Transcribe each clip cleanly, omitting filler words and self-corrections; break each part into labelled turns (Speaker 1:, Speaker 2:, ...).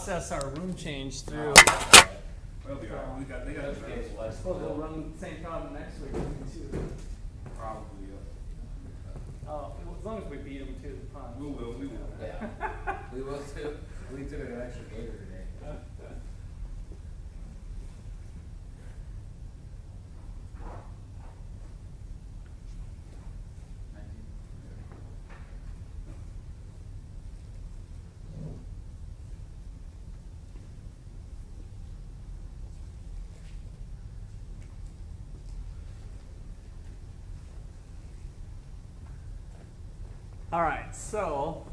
Speaker 1: process our room change through.
Speaker 2: Well, they got
Speaker 1: I suppose we'll run the same problem next week too.
Speaker 2: probably.
Speaker 1: Oh, as long as we beat them to the punch.
Speaker 2: We will.
Speaker 3: Yeah, we will too. We took an extra gator today.
Speaker 1: All right, so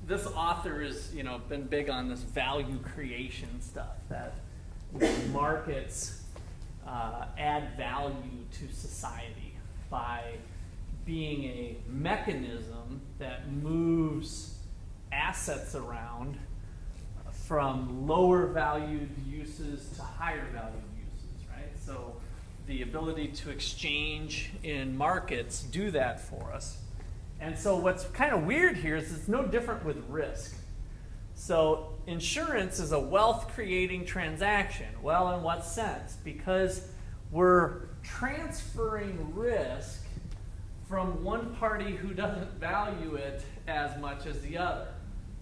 Speaker 1: this author has, been big on this value creation stuff, that markets add value to society by being a mechanism that moves assets around from lower valued uses to higher valued uses, right? So the ability to exchange in markets do that for us. And so what's kind of weird here is it's no different with risk. So insurance is a wealth-creating transaction. Well, in what sense? Because we're transferring risk from one party who doesn't value it as much as the other,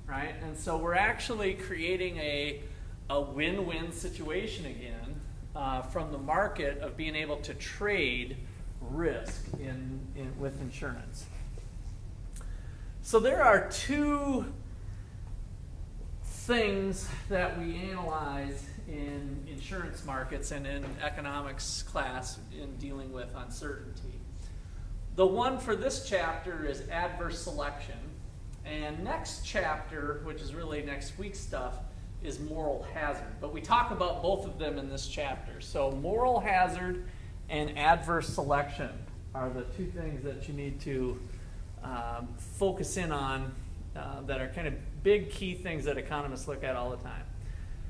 Speaker 1: right? And so we're actually creating a win-win situation again from the market of being able to trade risk with insurance. So there are two things that we analyze in insurance markets and in economics class in dealing with uncertainty. The one for this chapter is adverse selection, and next chapter, which is really next week's stuff, is moral hazard. But we talk about both of them in this chapter. So moral hazard and adverse selection are the two things that you need to focus in on that are kind of big key things that economists look at all the time.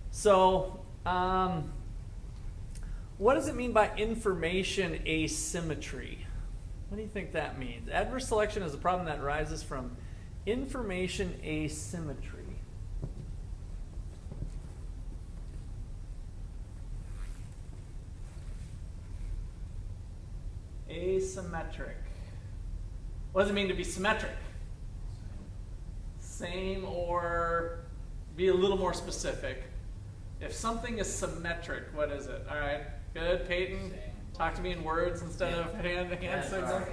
Speaker 1: So what does it mean by information asymmetry? What do you think that means? Adverse selection is a problem that arises from information asymmetry. Asymmetric. What does it mean to be symmetric? Same, or be a little more specific. If something is symmetric, what is it? All right, good. Peyton, talk to me in words instead of hand signals.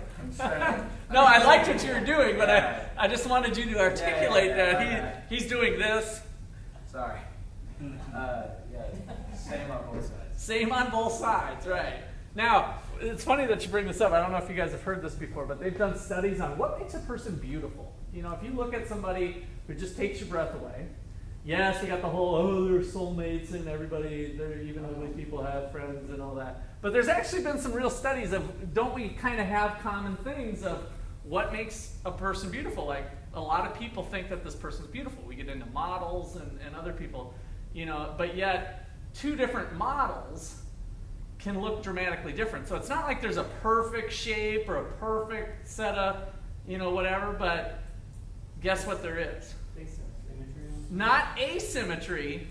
Speaker 1: No, I liked what you were doing, but I just wanted you to articulate that he's doing this.
Speaker 3: Sorry. Same on both sides.
Speaker 1: Same on both sides, right. Now, it's funny that you bring this up. I don't know if you guys have heard this before, but they've done studies on what makes a person beautiful. If you look at somebody who just takes your breath away, yes, we got the whole, they're soulmates and everybody, even ugly people have friends and all that. But there's actually been some real studies of, don't we kind of have common things of what makes a person beautiful? Like, a lot of people think that this person's beautiful. We get into models and other people, but yet two different models can look dramatically different. So it's not like there's a perfect shape or a perfect set of, whatever, but guess what there is? Not asymmetry,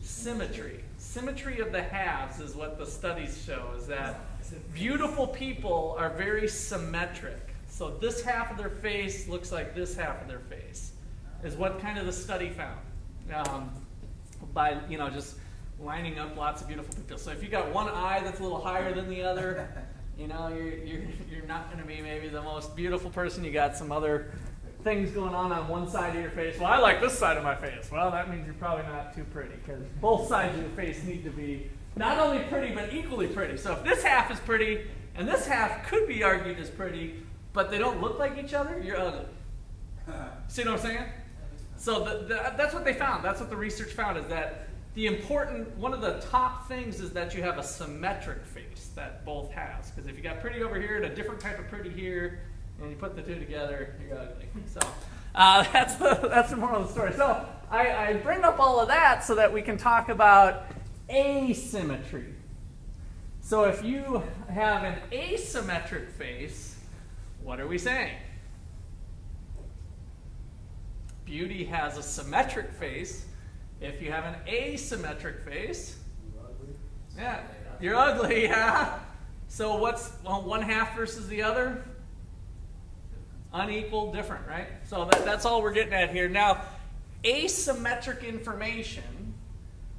Speaker 1: symmetry. Symmetry of the halves is what the studies show, is that beautiful people are very symmetric. So this half of their face looks like this half of their face, is what kind of the study found by, just lining up lots of beautiful people. So if you got one eye that's a little higher than the other, you're not going to be maybe the most beautiful person. You got some other things going on one side of your face. Well, I like this side of my face. Well, that means you're probably not too pretty, because both sides of your face need to be not only pretty, but equally pretty. So if this half is pretty, and this half could be argued as pretty, but they don't look like each other, you're ugly. See what I'm saying? So that's what they found. That's what the research found, is that one of the top things is that you have a symmetric face that both has. Because if you got pretty over here and a different type of pretty here, and you put the two together, you're ugly. So that's the moral of the story. So I bring up all of that so that we can talk about asymmetry. So if you have an asymmetric face, what are we saying? Beauty has a symmetric face. If you have an asymmetric face, yeah, you're ugly, yeah. So what's one half versus the other? Unequal, different, right? So that's all we're getting at here. Now, asymmetric information,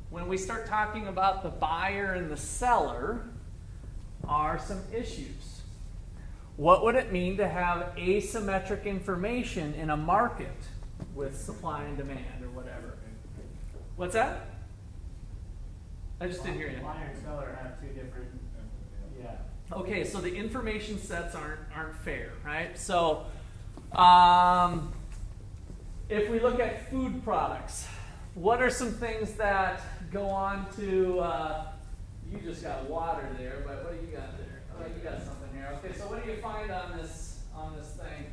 Speaker 1: when we start talking about the buyer and the seller, are some issues. What would it mean to have asymmetric information in a market with supply and demand or whatever? What's that? I just didn't hear you.
Speaker 4: Buyer and seller have two different, yeah.
Speaker 1: Okay, so the information sets aren't fair, right? So if we look at food products, what are some things that go on to, you just got water there, but what do you got there? Oh, you got something here. Okay, so what do you find on this thing?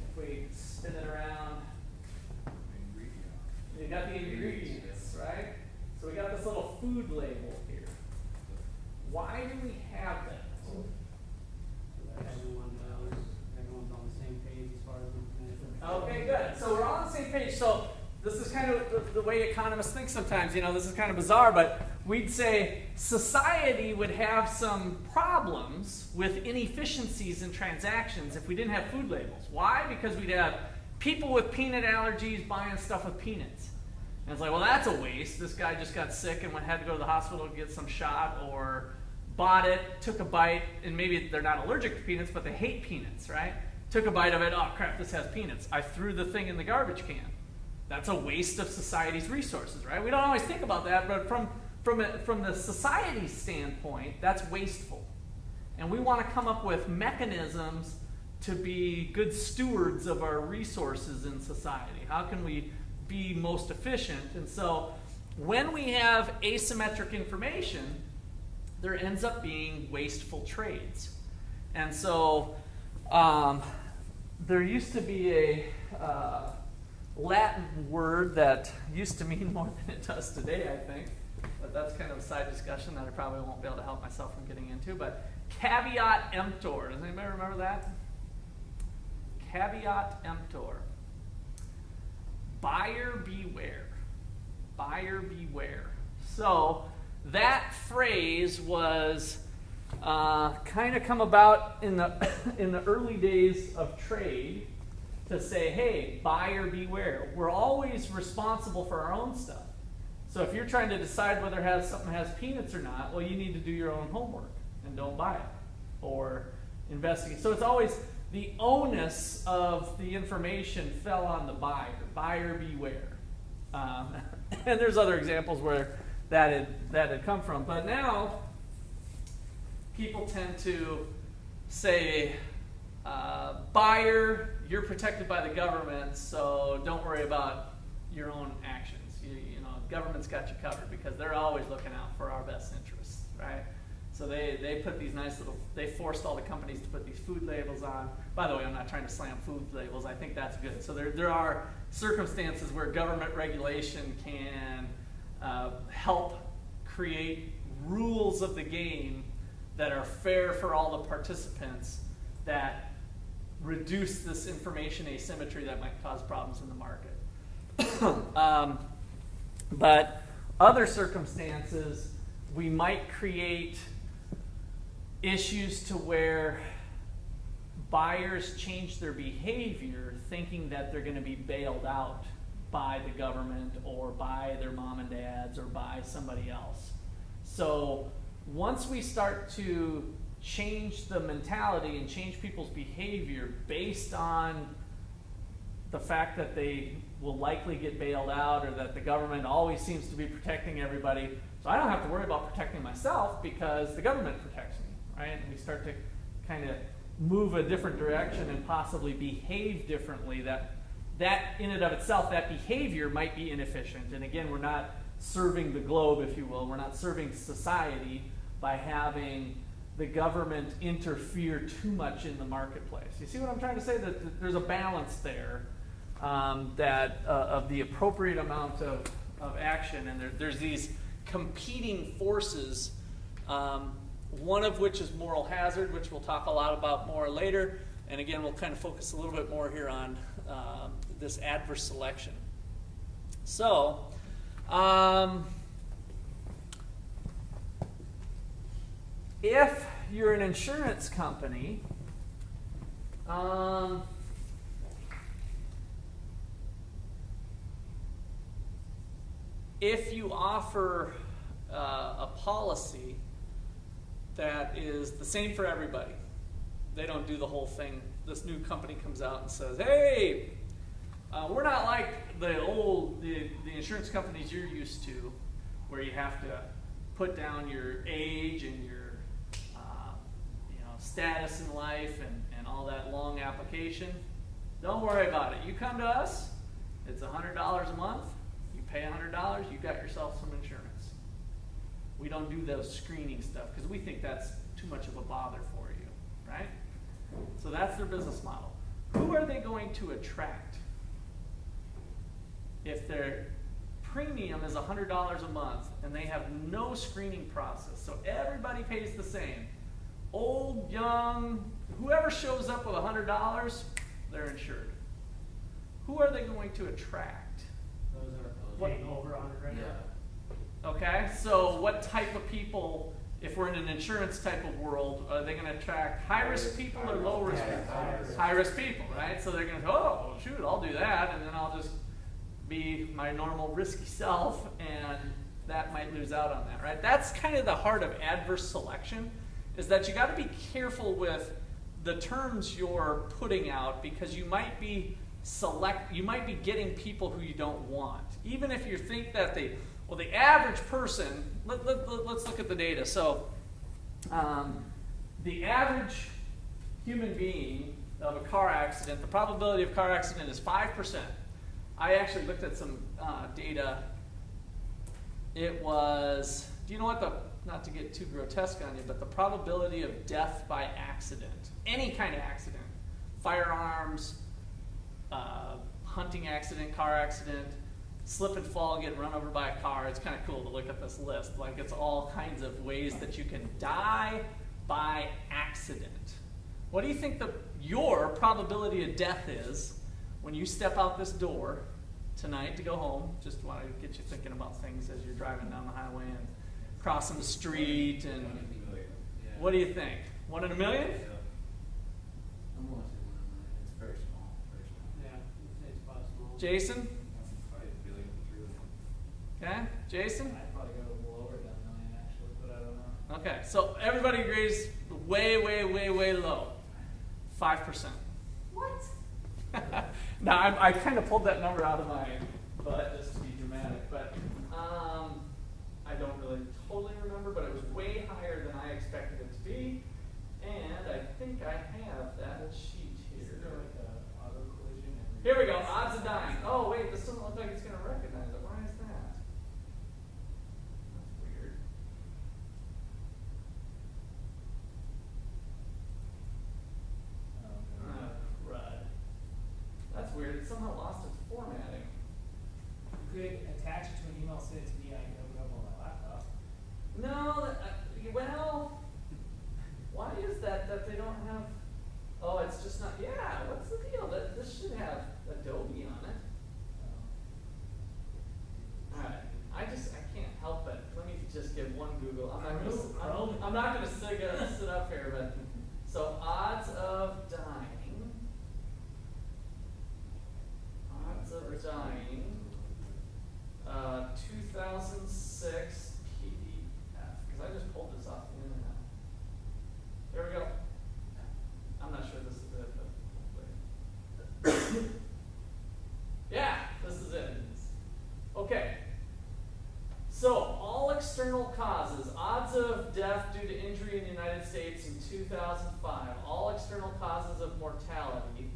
Speaker 1: If we spin it around, you got the ingredients, right? So we got this little food label here. Why do we have that?
Speaker 4: Everyone's on the same page as far as
Speaker 1: Okay, good. So we're all on the same page. So this is kind of the way economists think sometimes. You know, this is kind of bizarre, but we'd say society would have some problems with inefficiencies in transactions if we didn't have food labels. Why? Because we'd have people with peanut allergies buying stuff with peanuts. And it's like, well, that's a waste. This guy just got sick and had to go to the hospital to get some shot, or bought it, took a bite, and maybe they're not allergic to peanuts, but they hate peanuts, right? Took a bite of it, oh crap, this has peanuts. I threw the thing in the garbage can. That's a waste of society's resources, right? We don't always think about that, but from the society standpoint, that's wasteful. And we want to come up with mechanisms to be good stewards of our resources in society. How can we be most efficient? And so when we have asymmetric information, there ends up being wasteful trades. And so there used to be a Latin word that used to mean more than it does today, I think. But that's kind of a side discussion that I probably won't be able to help myself from getting into. But caveat emptor. Does anybody remember that? Caveat emptor. Buyer beware. Buyer beware. So that phrase was kind of come about in the in the early days of trade to say, hey, buyer beware. We're always responsible for our own stuff. So if you're trying to decide whether something has peanuts or not, well, you need to do your own homework and don't buy it or investigate. So it's always the onus of the information fell on the buyer. Buyer beware. And there's other examples where that had come from. But now people tend to say, buyer, you're protected by the government, so don't worry about your own actions. You know, government's got you covered because they're always looking out for our best interests, right? So they put these nice little, they forced all the companies to put these food labels on. By the way, I'm not trying to slam food labels. I think that's good. So there are circumstances where government regulation can help create rules of the game that are fair for all the participants that reduce this information asymmetry that might cause problems in the market. But other circumstances, we might create issues to where buyers change their behavior thinking that they're going to be bailed out by the government or by their mom and dads or by somebody else. So once we start to change the mentality and change people's behavior based on the fact that they will likely get bailed out or that the government always seems to be protecting everybody, so I don't have to worry about protecting myself because the government protects me, right? And we start to kind of move a different direction and possibly behave differently. That in and of itself, that behavior might be inefficient. And again, we're not serving the globe, if you will. We're not serving society by having the government interfere too much in the marketplace. You see what I'm trying to say? That there's a balance there of the appropriate amount of action, and there's these competing forces, one of which is moral hazard, which we'll talk a lot about more later. And again, we'll kind of focus a little bit more here on this adverse selection. So, if you're an insurance company, if you offer a policy that is the same for everybody, they don't do the whole thing. This new company comes out and says, hey, we're not like the insurance companies you're used to, where you have to put down your age and your status in life and all that long application. Don't worry about it. You come to us, it's $100 a month. You pay $100, you got yourself some insurance. We don't do those screening stuff because we think that's too much of a bother for you, right? So that's their business model. Who are they going to attract? If their premium is $100 a month and they have no screening process, so everybody pays the same, old, young, whoever shows up with $100, they're insured. Who are they going to attract?
Speaker 4: Those are paying over 100 right now.
Speaker 1: Okay, so what type of people, if we're in an insurance type of world, are they going to attract high-risk people or low-risk people? High-risk people, right? So they're going to go, oh, shoot, I'll do that, and then I'll just be my normal risky self, and that might lose out on that, right? That's kind of the heart of adverse selection, is that you got to be careful with the terms you're putting out, because you might be getting people who you don't want. Even if you think that the average person, let's look at the data. So the average human being of a car accident, the probability of car accident is 5%. I actually looked at some data. It was, do you know what not to get too grotesque on you, but the probability of death by accident, any kind of accident, firearms, hunting accident, car accident, slip and fall, get run over by a car. It's kind of cool to look at this list. Like, it's all kinds of ways that you can die by accident. What do you think your probability of death is when you step out this door tonight to go home? Just want to get you thinking about things as you're driving down the highway and crossing the street. And what do you think? 1 in a million?
Speaker 3: I'm going to say 1 in a million. It's very small. Very small.
Speaker 4: Yeah, it's about small.
Speaker 1: Jason?
Speaker 2: 5 billion, 3 billion.
Speaker 1: Okay, Jason?
Speaker 4: I'd probably go lower than a million actually, but I don't know.
Speaker 1: Okay, so everybody agrees way, way, way, way low. 5%.
Speaker 5: What?
Speaker 1: Now, I kind of pulled that number out of my butt just to be dramatic, but I don't really totally remember, but it was way higher than I expected it to be, and I think I have that sheet here.
Speaker 4: Is there like a auto collision?
Speaker 1: Here we go, odds of dying. Oh wait, this doesn't look like it's going to recognize it. Why is that? That's weird. Oh, crud. That's weird. It somehow lost its formatting.
Speaker 4: You could attach it to an email, send it to me, I can open it up on my laptop.
Speaker 1: No, well, why is that they don't have, oh, it's just not, yeah, what's the deal? This should have Adobe on it. Alright, I can't help it. Let me just give one Google. I'm not going to sit up here, but, so odds of dying. Odds of dying. 2006 PDF, because I just pulled this off the internet. Here we go. I'm not sure this is it, but yeah, this is it. Okay. So, all external causes, odds of death due to injury in the United States in 2005, all external causes of mortality,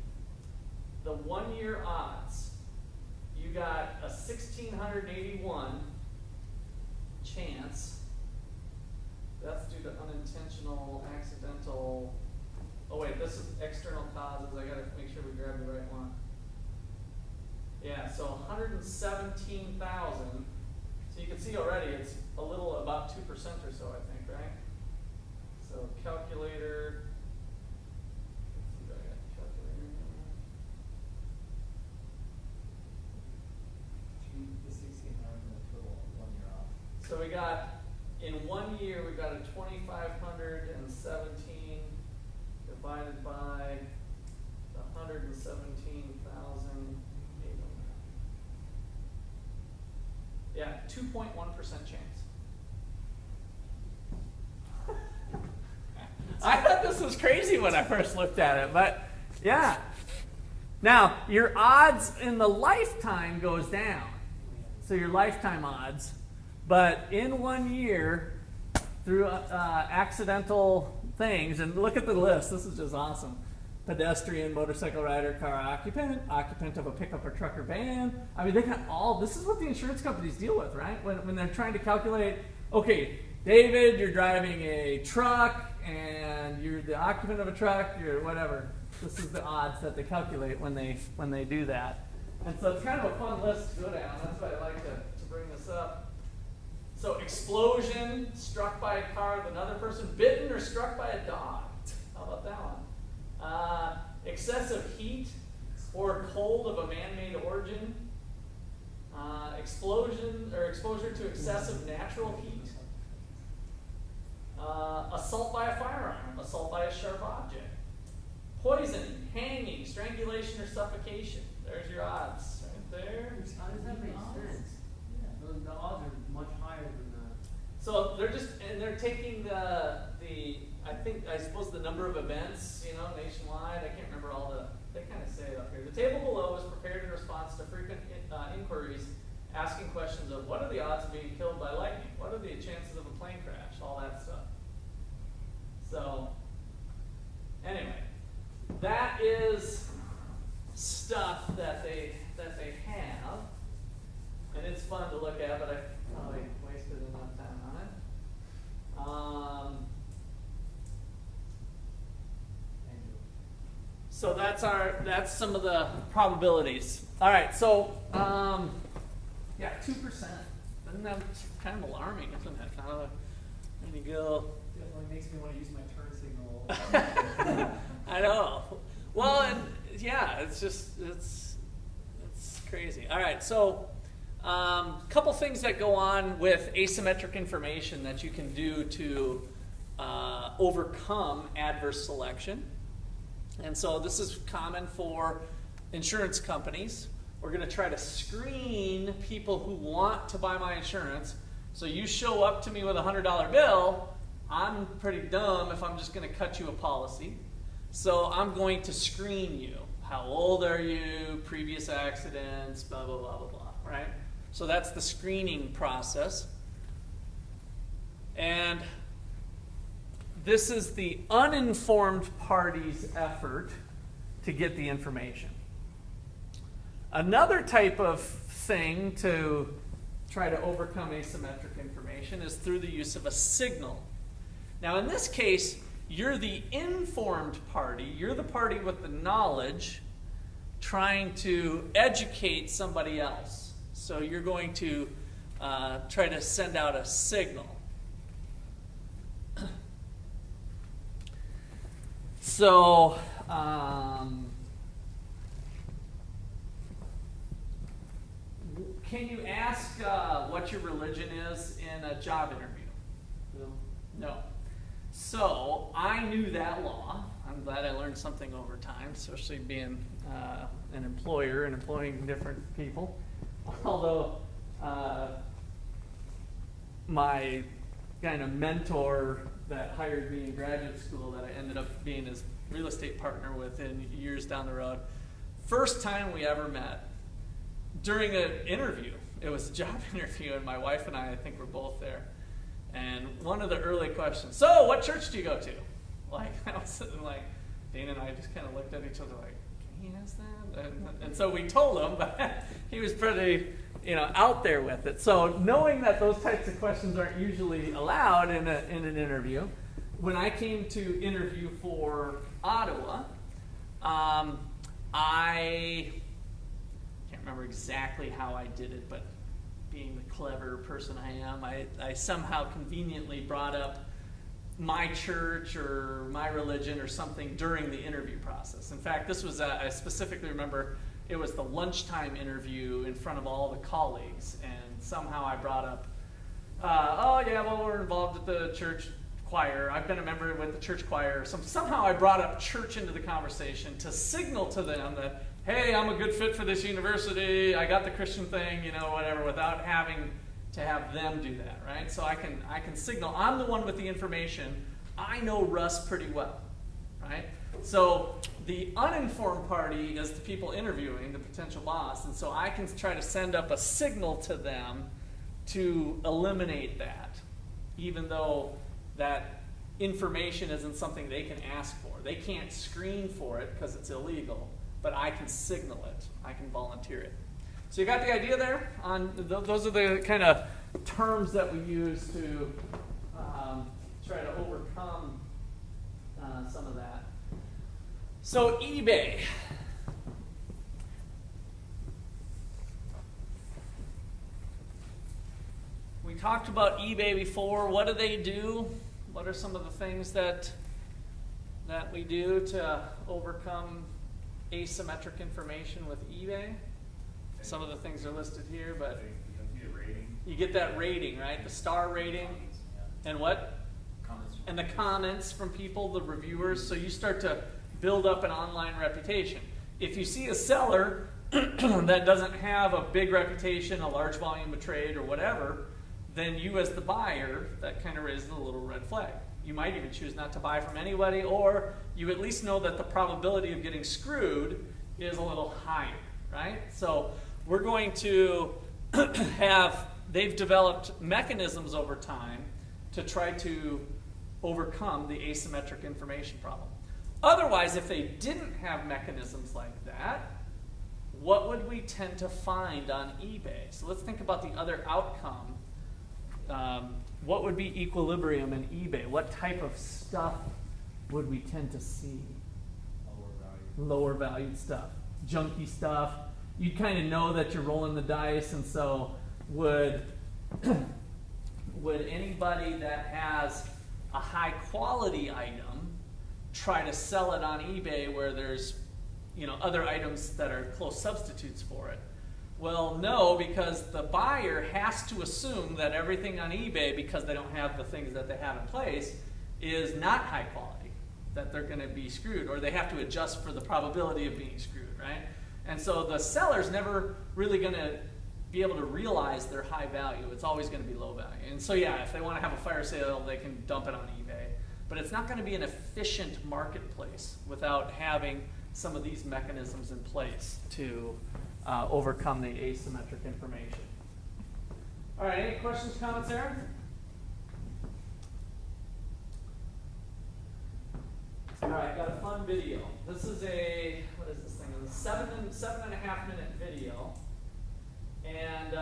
Speaker 1: the 1-year odds. You got a 1,681 chance. That's due to unintentional, accidental. Oh wait, this is external causes. I gotta make sure we grab the right one. Yeah, so 117,000. So you can see already it's a little about 2% or so, I think, right? So calculator. Let's see if I got a calculator. So we got, in 1 year, we got a 2,517 divided by the 117,000. Yeah, 2.1% chance. I thought this was crazy when I first looked at it, but yeah. Now, your odds in the lifetime goes down. So your lifetime odds. But in 1 year, through accidental things, and look at the list, this is just awesome. Pedestrian, motorcycle rider, car occupant, occupant of a pickup or truck or van. I mean, they got all, this is what the insurance companies deal with, right? When they're trying to calculate, okay, David, you're driving a truck, and you're the occupant of a truck, you're whatever. This is the odds that they calculate when they do that. And so it's kind of a fun list to go down. That's why I like to bring this up. So explosion, struck by a car with another person, bitten or struck by a dog. How about that one? Excessive heat or cold of a man-made origin. Explosion or exposure to excessive natural heat. Assault by a firearm, assault by a sharp object. Poisoning, hanging, strangulation, or suffocation. There's your odds right there.
Speaker 3: How does that make sense? Yeah. The odds are much higher than that.
Speaker 1: So they're taking the I suppose the number of events, nationwide. I can't remember they kind of say it up here. The table below is prepared in response to frequent inquiries asking questions of what are the odds of being killed by lightning? What are the chances of a plane crash? All that stuff. So, anyway, that is stuff that they have, and it's fun to look at, but I probably wasted enough time on it. So that's some of the probabilities. All right, so yeah, 2%. Doesn't that kind of alarming, isn't it? There you go.
Speaker 4: Definitely makes me want to use my turn signal.
Speaker 1: I know. Well, and yeah, it's crazy. All right, so couple things that go on with asymmetric information that you can do to overcome adverse selection. And so this is common for insurance companies. We're going to try to screen people who want to buy my insurance. So you show up to me with a $100 bill, I'm pretty dumb if I'm just going to cut you a policy. So I'm going to screen you. How old are you? Previous accidents, blah, blah, blah, blah, blah, right? So that's the screening process. And this is the uninformed party's effort to get the information. Another type of thing to try to overcome asymmetric information is through the use of a signal. Now in this case, you're the informed party, you're the party with the knowledge trying to educate somebody else. So you're going to try to send out a signal. So, can you ask what your religion is in a job interview? No. So, I knew that law. I'm glad I learned something over time, especially being an employer and employing different people. Although, my kind of mentor that hired me in graduate school that I ended up being his real estate partner with in years down the road. First time we ever met, during an interview, it was a job interview, and my wife and I think, were both there. And one of the early questions, so what church do you go to? Like, I was sitting like, Dana and I just kind of looked at each other like, can he ask that? And so we told him, but he was pretty, out there with it. So knowing that those types of questions aren't usually allowed in an interview, when I came to interview for Ottawa, I can't remember exactly how I did it, but being the clever person I am, I somehow conveniently brought up my church or my religion or something during the interview process. In fact, this was, I specifically remember, it was the lunchtime interview in front of all the colleagues, and somehow I brought up oh yeah, well we're involved with the church choir. I've been a member with the church choir. Somehow I brought up church into the conversation to signal to them that, hey, I'm a good fit for this university. I got the Christian thing, you know, whatever, without having to have them do that, right? So I can signal, I'm the one with the information. I know Russ pretty well, right? So the uninformed party is the people interviewing, the potential boss, and so I can try to send up a signal to them to eliminate that, even though that information isn't something they can ask for. They can't screen for it because it's illegal, but I can signal it. I can volunteer it. So you got the idea there? Those are the kind of terms that we use to try to overcome some of that. So eBay. We talked about eBay before. What do they do? What are some of the things that we do to overcome asymmetric information with eBay? Some of the things are listed here, but you get that rating, right? The star rating. And what? And the comments from people, the reviewers. So you start to build up an online reputation. If you see a seller that doesn't have a big reputation, a large volume of trade or whatever, then you as the buyer, that kind of raises a little red flag. You might even choose not to buy from anybody, or you at least know that the probability of getting screwed is a little higher, right? So we're going to they've developed mechanisms over time to try to overcome the asymmetric information problem. Otherwise, if they didn't have mechanisms like that, what would we tend to find on eBay? So let's think about the other outcome. What would be equilibrium in eBay? What type of stuff would we tend to see? Lower valued stuff. Junky stuff. You kind of know that you're rolling the dice, and so would anybody that has a high quality item try to sell it on eBay where there's, you know, other items that are close substitutes for it? Well, no, because the buyer has to assume that everything on eBay, because they don't have the things that they have in place, is not high quality, that they're going to be screwed, or they have to adjust for the probability of being screwed, right? And so the seller's never really going to be able to realize their high value. It's always going to be low value. And so yeah, if they want to have a fire sale, they can dump it on eBay. But it's not going to be an efficient marketplace without having some of these mechanisms in place to overcome the asymmetric information. All right, any questions, comments there? All right, got a fun video. This is what is this thing? It's a 7.5 minute video. And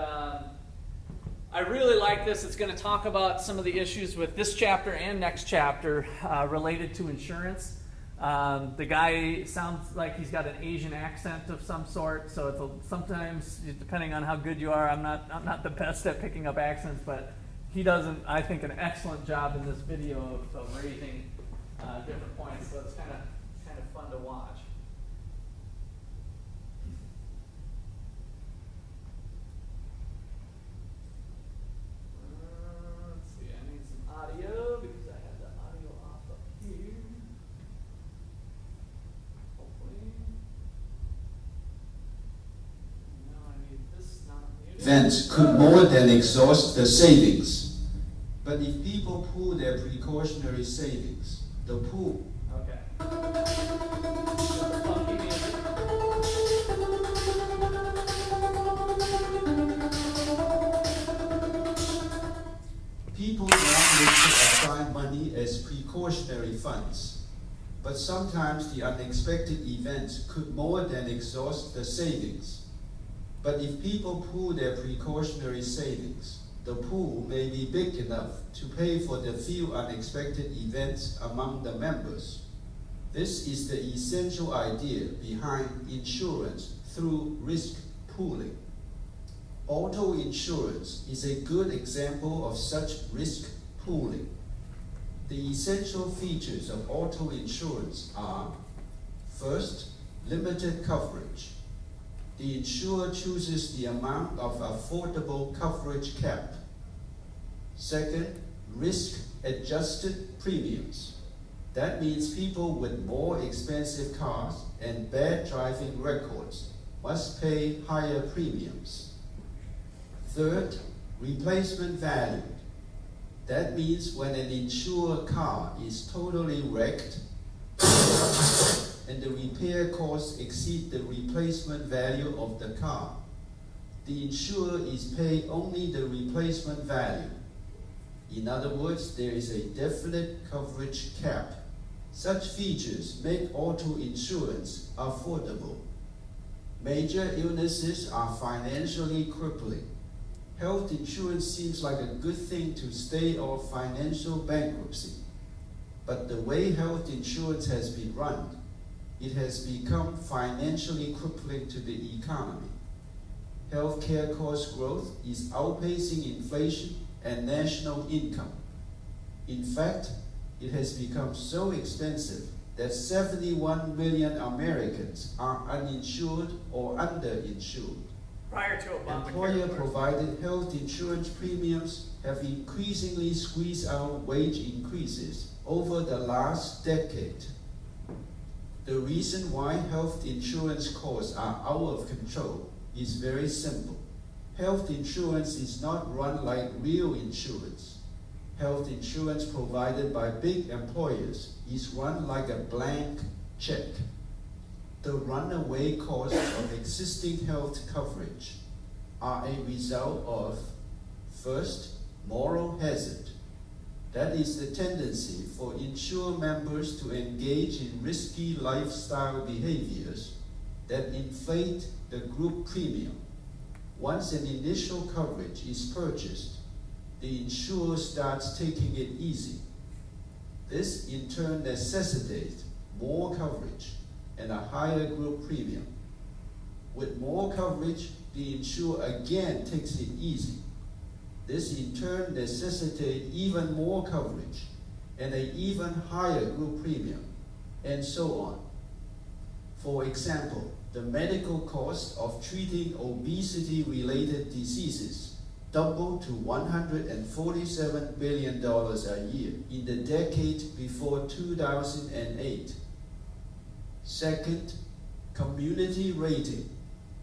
Speaker 1: I really like this. It's going to talk about some of the issues with this chapter and next chapter related to insurance. The guy sounds like he's got an Asian accent of some sort, so it's sometimes, depending on how good you are, I'm not the best at picking up accents, but he does, I think, an excellent job in this video of raising different points, so it's kind of fun to watch. Let's see, I need some audio because I have the audio off up here.
Speaker 5: Events could more than exhaust the savings. But if people pool their precautionary savings, the pool.
Speaker 1: Okay. Funky music.
Speaker 5: People normally put aside money as precautionary funds. But sometimes the unexpected events could more than exhaust the savings. But if people pool their precautionary savings, the pool may be big enough to pay for the few unexpected events among the members. This is the essential idea behind insurance through risk pooling. Auto insurance is a good example of such risk pooling. The essential features of auto insurance are: first, limited coverage. The insurer chooses the amount of affordable coverage cap. Second, risk-adjusted premiums. That means people with more expensive cars and bad driving records must pay higher premiums. Third, replacement value. That means when an insured car is totally wrecked and the repair costs exceed the replacement value of the car, the insurer is paid only the replacement value. In other words, there is a definite coverage cap. Such features make auto insurance affordable. Major illnesses are financially crippling. Health insurance seems like a good thing to stay off financial bankruptcy. But the way health insurance has been run, it has become financially crippling to the economy. Healthcare cost growth is outpacing inflation and national income. In fact, it has become so expensive that 71 million Americans are uninsured or underinsured.
Speaker 1: Prior to Obamacare.
Speaker 5: Employer-provided health insurance premiums have increasingly squeezed out wage increases over the last decade. The reason why health insurance costs are out of control is very simple. Health insurance is not run like real insurance. Health insurance provided by big employers is run like a blank check. The runaway costs of existing health coverage are a result of, first, moral hazard. That is the tendency for insured members to engage in risky lifestyle behaviors that inflate the group premium. Once an initial coverage is purchased, the insurer starts taking it easy. This in turn necessitates more coverage and a higher group premium. With more coverage, the insurer again takes it easy. This in turn necessitates even more coverage and an even higher group premium, and so on. For example, the medical cost of treating obesity-related diseases doubled to $147 billion a year in the decade before 2008. Second, community rating.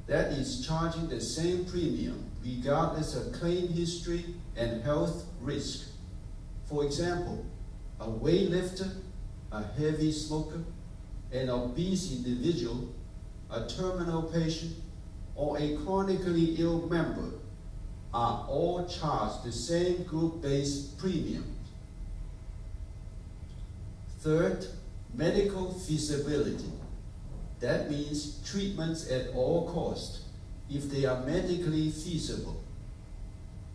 Speaker 5: That is charging the same premium regardless of claim history and health risk. For example, a weightlifter, a heavy smoker, an obese individual, a terminal patient, or a chronically ill member are all charged the same group-based premium. Third, medical feasibility. That means treatments at all cost if they are medically feasible.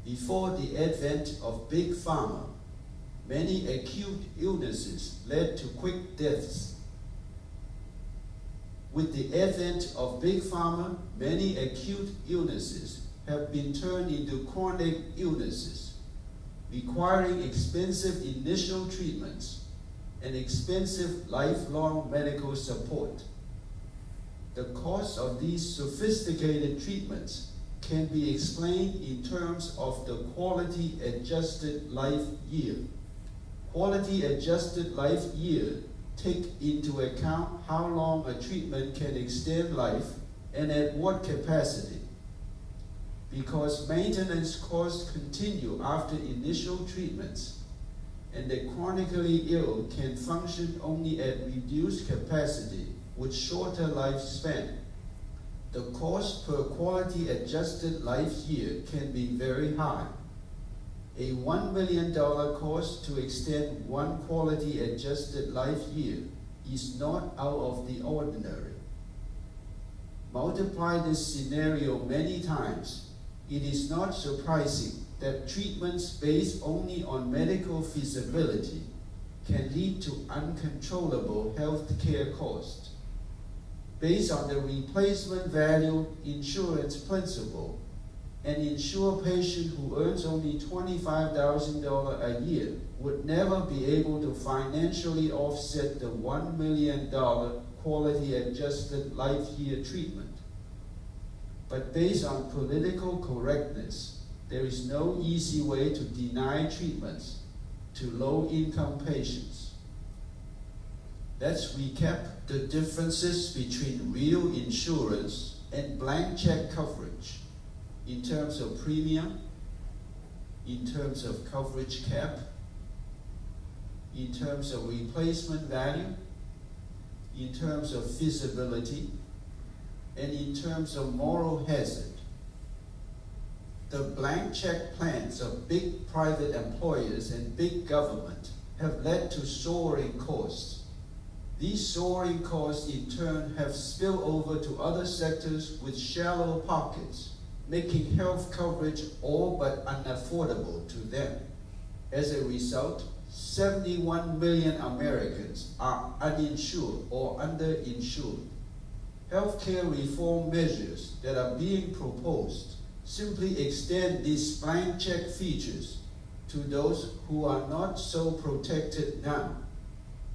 Speaker 5: Before the advent of Big Pharma, many acute illnesses led to quick deaths. With the advent of Big Pharma, many acute illnesses have been turned into chronic illnesses, requiring expensive initial treatments and expensive lifelong medical support. The cost of these sophisticated treatments can be explained in terms of the quality-adjusted life year. Quality-adjusted life year take into account how long a treatment can extend life and at what capacity. Because maintenance costs continue after initial treatments, and the chronically ill can function only at reduced capacity with shorter lifespan. The cost per quality-adjusted life year can be very high. A $1 million cost to extend one quality-adjusted life year is not out of the ordinary. Multiply this scenario many times, it is not surprising that treatments based only on medical feasibility can lead to uncontrollable healthcare costs. Based on the replacement value insurance principle, an insured patient who earns only $25,000 a year would never be able to financially offset the $1 million quality-adjusted life year treatment. But based on political correctness, there is no easy way to deny treatments to low-income patients. Let's recap the differences between real insurance and blank check coverage in terms of premium, in terms of coverage cap, in terms of replacement value, in terms of feasibility, and in terms of moral hazard. The blank check plans of big private employers and big government have led to soaring costs. These soaring costs in turn have spilled over to other sectors with shallow pockets, making health coverage all but unaffordable to them. As a result, 71 million Americans are uninsured or underinsured. Healthcare reform measures that are being proposed simply extend these blank check features to those who are not so protected now.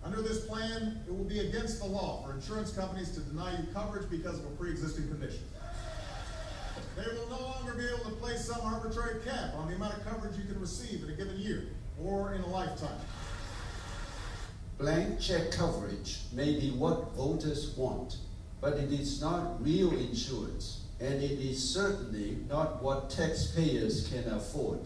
Speaker 6: Under this plan, it will be against the law for insurance companies to deny you coverage because of a pre-existing condition. They will no longer be able to place some arbitrary cap on the amount of coverage you can receive in a given year or in a lifetime.
Speaker 5: Blank check coverage may be what voters want, but it is not real insurance, and it is certainly not what taxpayers can afford.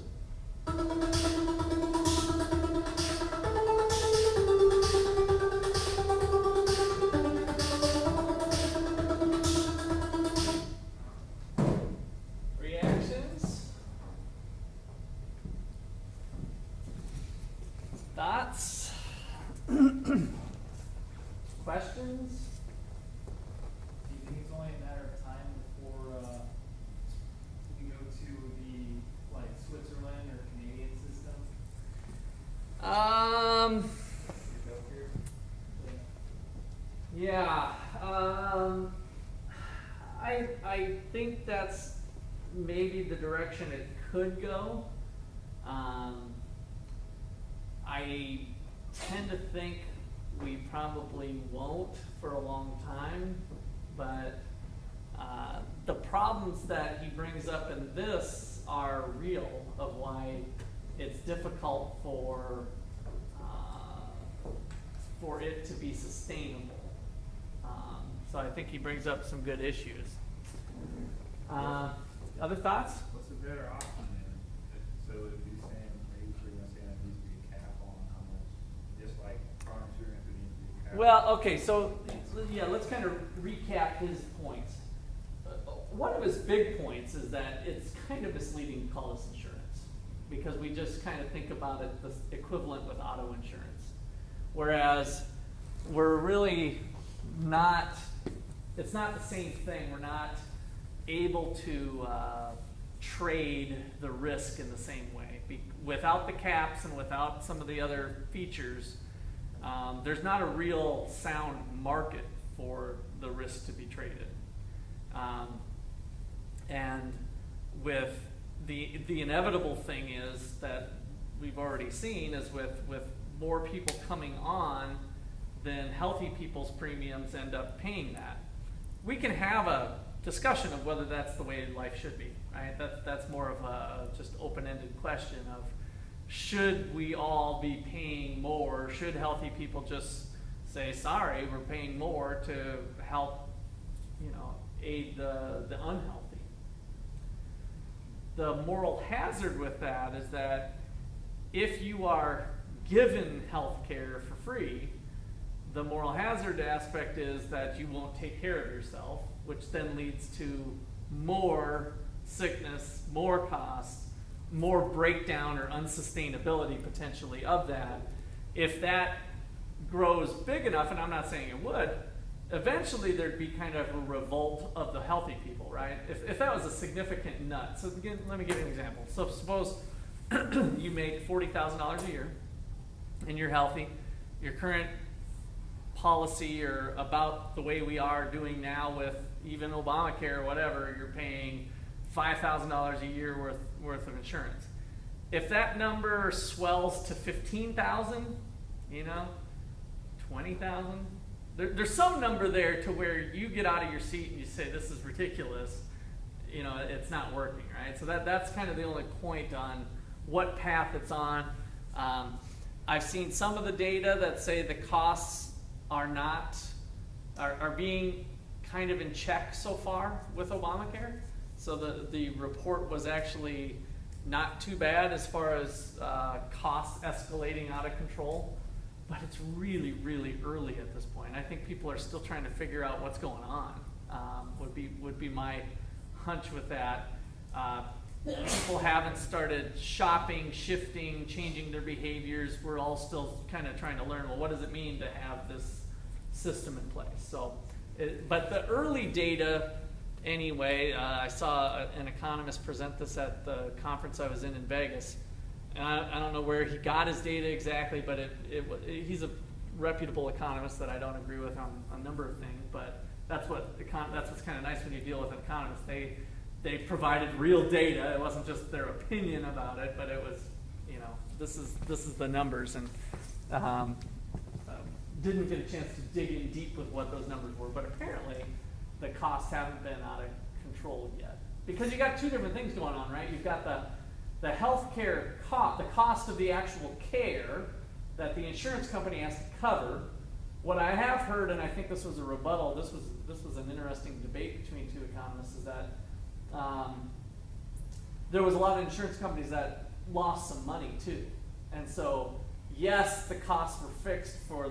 Speaker 1: Reactions? Thoughts? Questions?
Speaker 4: Do you think it's only a matter of time before we go to the like Switzerland or Canadian system?
Speaker 1: Yeah. I think that's maybe the direction it could go. I tend to think we probably won't for a long time, but the problems that he brings up in this are real, of why it's difficult for it to be sustainable. So I think he brings up some good issues. Other thoughts?
Speaker 2: What's a better option then? So if you're saying, maybe you're gonna say there needs to be a cap on how much, just like car insurance, there needs to be a cap.
Speaker 1: Well, okay, so yeah, let's kind of recap his points. One of his big points is that it's kind of misleading to call this insurance, because we just kind of think about it the equivalent with auto insurance. Whereas we're really not, it's not the same thing. We're not able to trade the risk in the same way. Without the caps and without some of the other features, there's not a real sound market for the risk to be traded. And with the inevitable thing is that we've already seen is with more people coming on, then healthy people's premiums end up paying that. We can have a discussion of whether that's the way life should be, right? That's more of a just open-ended question of, should we all be paying more? Should healthy people just say, sorry, we're paying more to help, aid the unhealthy? The moral hazard with that is that if you are given health care for free, the moral hazard aspect is that you won't take care of yourself, which then leads to more sickness, more costs, more breakdown or unsustainability potentially of that. If that grows big enough, and I'm not saying it would, eventually there'd be kind of a revolt of the healthy people, right? If that was a significant nut. So again, let me give you an example. So suppose you make $40,000 a year and you're healthy. Your current policy, or about the way we are doing now with even Obamacare or whatever, you're paying $5,000 a year worth of insurance. If that number swells to 15,000, 20,000, there's some number there to where you get out of your seat and you say, this is ridiculous. you know, it's not working, right? So that's kind of the only point on what path it's on. I've seen some of the data that say the costs are being kind of in check so far with Obamacare. So the report was actually not too bad as far as costs escalating out of control, but it's really, really early at this point. I think people are still trying to figure out what's going on. Would be my hunch with that. People haven't started shopping, shifting, changing their behaviors. We're all still kind of trying to learn, well, what does it mean to have this system in place? So, but the early data, anyway, I saw an economist present this at the conference I was in Vegas. And I don't know where he got his data exactly, but he's a reputable economist that I don't agree with on a number of things, but that's what's kind of nice when you deal with an economist. They provided real data. It wasn't just their opinion about it, but it was, you know, this is the numbers, and didn't get a chance to dig in deep with what those numbers were, but apparently the costs haven't been out of control yet. Because you got two different things going on, right? You've got the healthcare cost, the cost of the actual care that the insurance company has to cover. What I have heard, and I think this was a rebuttal, this was an interesting debate between two economists, is that there was a lot of insurance companies that lost some money too. And so, yes, the costs were fixed for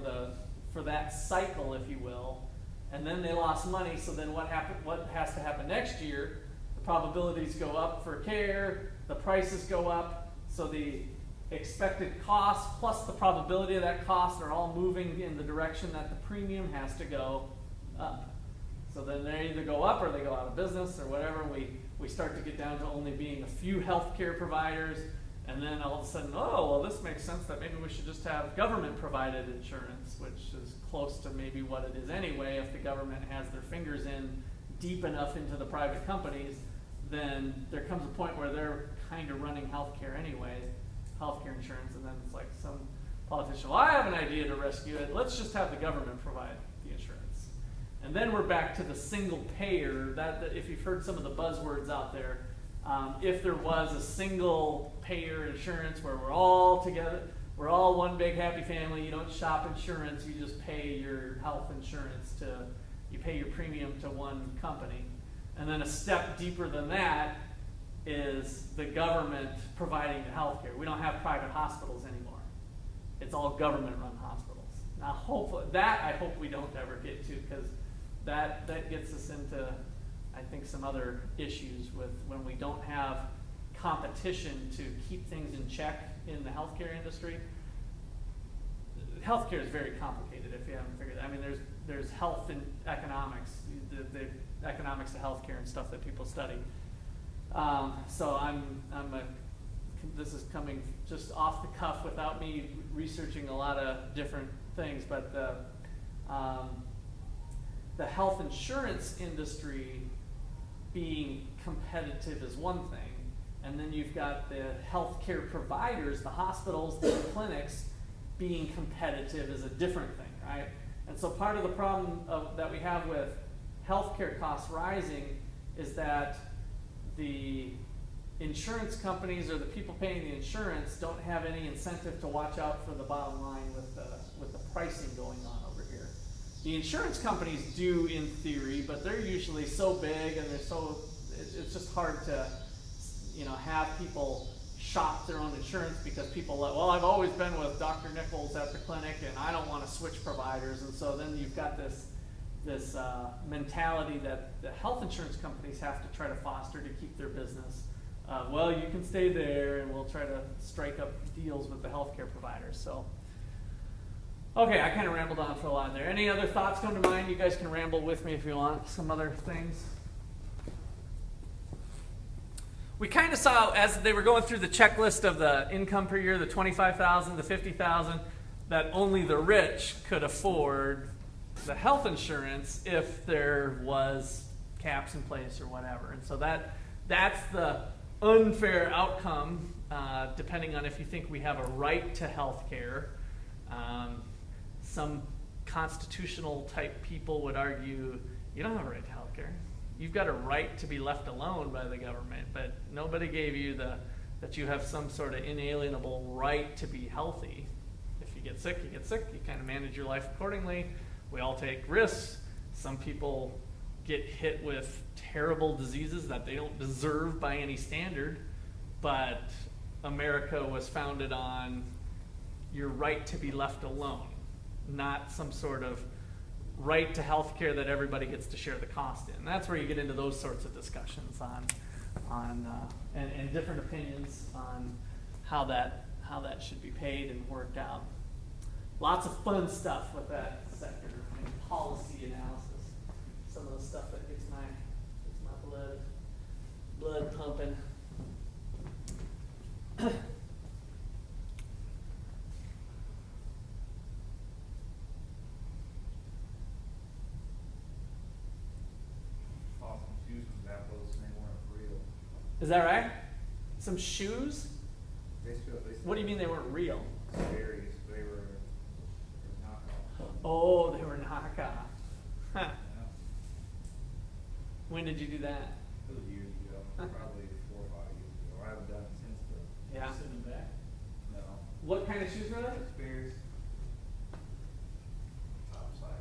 Speaker 1: that cycle, if you will, and then they lost money, so then what has to happen next year? The probabilities go up for care, the prices go up, so the expected cost plus the probability of that cost are all moving in the direction that the premium has to go up. So then they either go up or they go out of business or whatever. We start to get down to only being a few healthcare providers, and then all of a sudden, oh, well, this makes sense that maybe we should just have government-provided insurance, which is close to maybe what it is anyway. If the government has their fingers in deep enough into the private companies, then there comes a point where they're kind of running healthcare anyway, healthcare insurance, and then it's like some politician, well, I have an idea to rescue it. Let's just have the government provide the insurance. And then we're back to the single payer. That if you've heard some of the buzzwords out there, if there was a single payer insurance where we're all together, we're all one big happy family, you don't shop insurance, you just pay your health insurance you pay your premium to one company. And then a step deeper than that is the government providing the health care. We don't have private hospitals anymore. It's all government-run hospitals. Now, hopefully, I hope we don't ever get to, because that gets us into, I think, some other issues with when we don't have competition to keep things in check in the healthcare industry. Healthcare is very complicated if you haven't figured it out. I mean, there's health and economics, the economics of healthcare and stuff that people study. So this is coming just off the cuff without me researching a lot of different things, but the health insurance industry being competitive is one thing, and then you've got the healthcare providers, the hospitals, the clinics, being competitive is a different thing, right? And so part of the problem that we have with healthcare costs rising is that the insurance companies or the people paying the insurance don't have any incentive to watch out for the bottom line with the pricing going on over here. The insurance companies do in theory, but they're usually so big and it's just hard to, have people shop their own insurance because people like, well, I've always been with Dr. Nichols at the clinic and I don't want to switch providers. And so then you've got this mentality that the health insurance companies have to try to foster to keep their business. Well, you can stay there and we'll try to strike up deals with the healthcare providers. So, okay, I kind of rambled on for a lot there. Any other thoughts come to mind? You guys can ramble with me if you want. Some other things. We kind of saw as they were going through the checklist of the income per year, the $25,000, the $50,000, that only the rich could afford the health insurance if there was caps in place or whatever. And so that's the unfair outcome, depending on if you think we have a right to health care. Some constitutional type people would argue you don't have a right to health care. you've got a right to be left alone by the government, but nobody gave you that you have some sort of inalienable right to be healthy. If you get sick, you get sick. You kind of manage your life accordingly. We all take risks. Some people get hit with terrible diseases that they don't deserve by any standard, but America was founded on your right to be left alone, not some sort of right to health care that everybody gets to share the cost in. That's where you get into those sorts of discussions and different opinions on how that should be paid and worked out. Lots of fun stuff with that sector and policy analysis. Some of the stuff that gets my blood pumping.
Speaker 2: Bought some shoes from Zappos and they weren't real.
Speaker 1: Is that right? Some shoes?
Speaker 2: They
Speaker 1: What do you mean they weren't real?
Speaker 2: Berries. They were knockoff.
Speaker 1: Oh, they were knockoff. Huh.
Speaker 2: Yeah.
Speaker 1: When did you do that?
Speaker 2: It was years ago, probably 4 or 5 years ago. I haven't done it since then.
Speaker 1: Yeah.
Speaker 4: Sitting back.
Speaker 2: No.
Speaker 1: What kind of shoes were they?
Speaker 2: Bears. Top siders.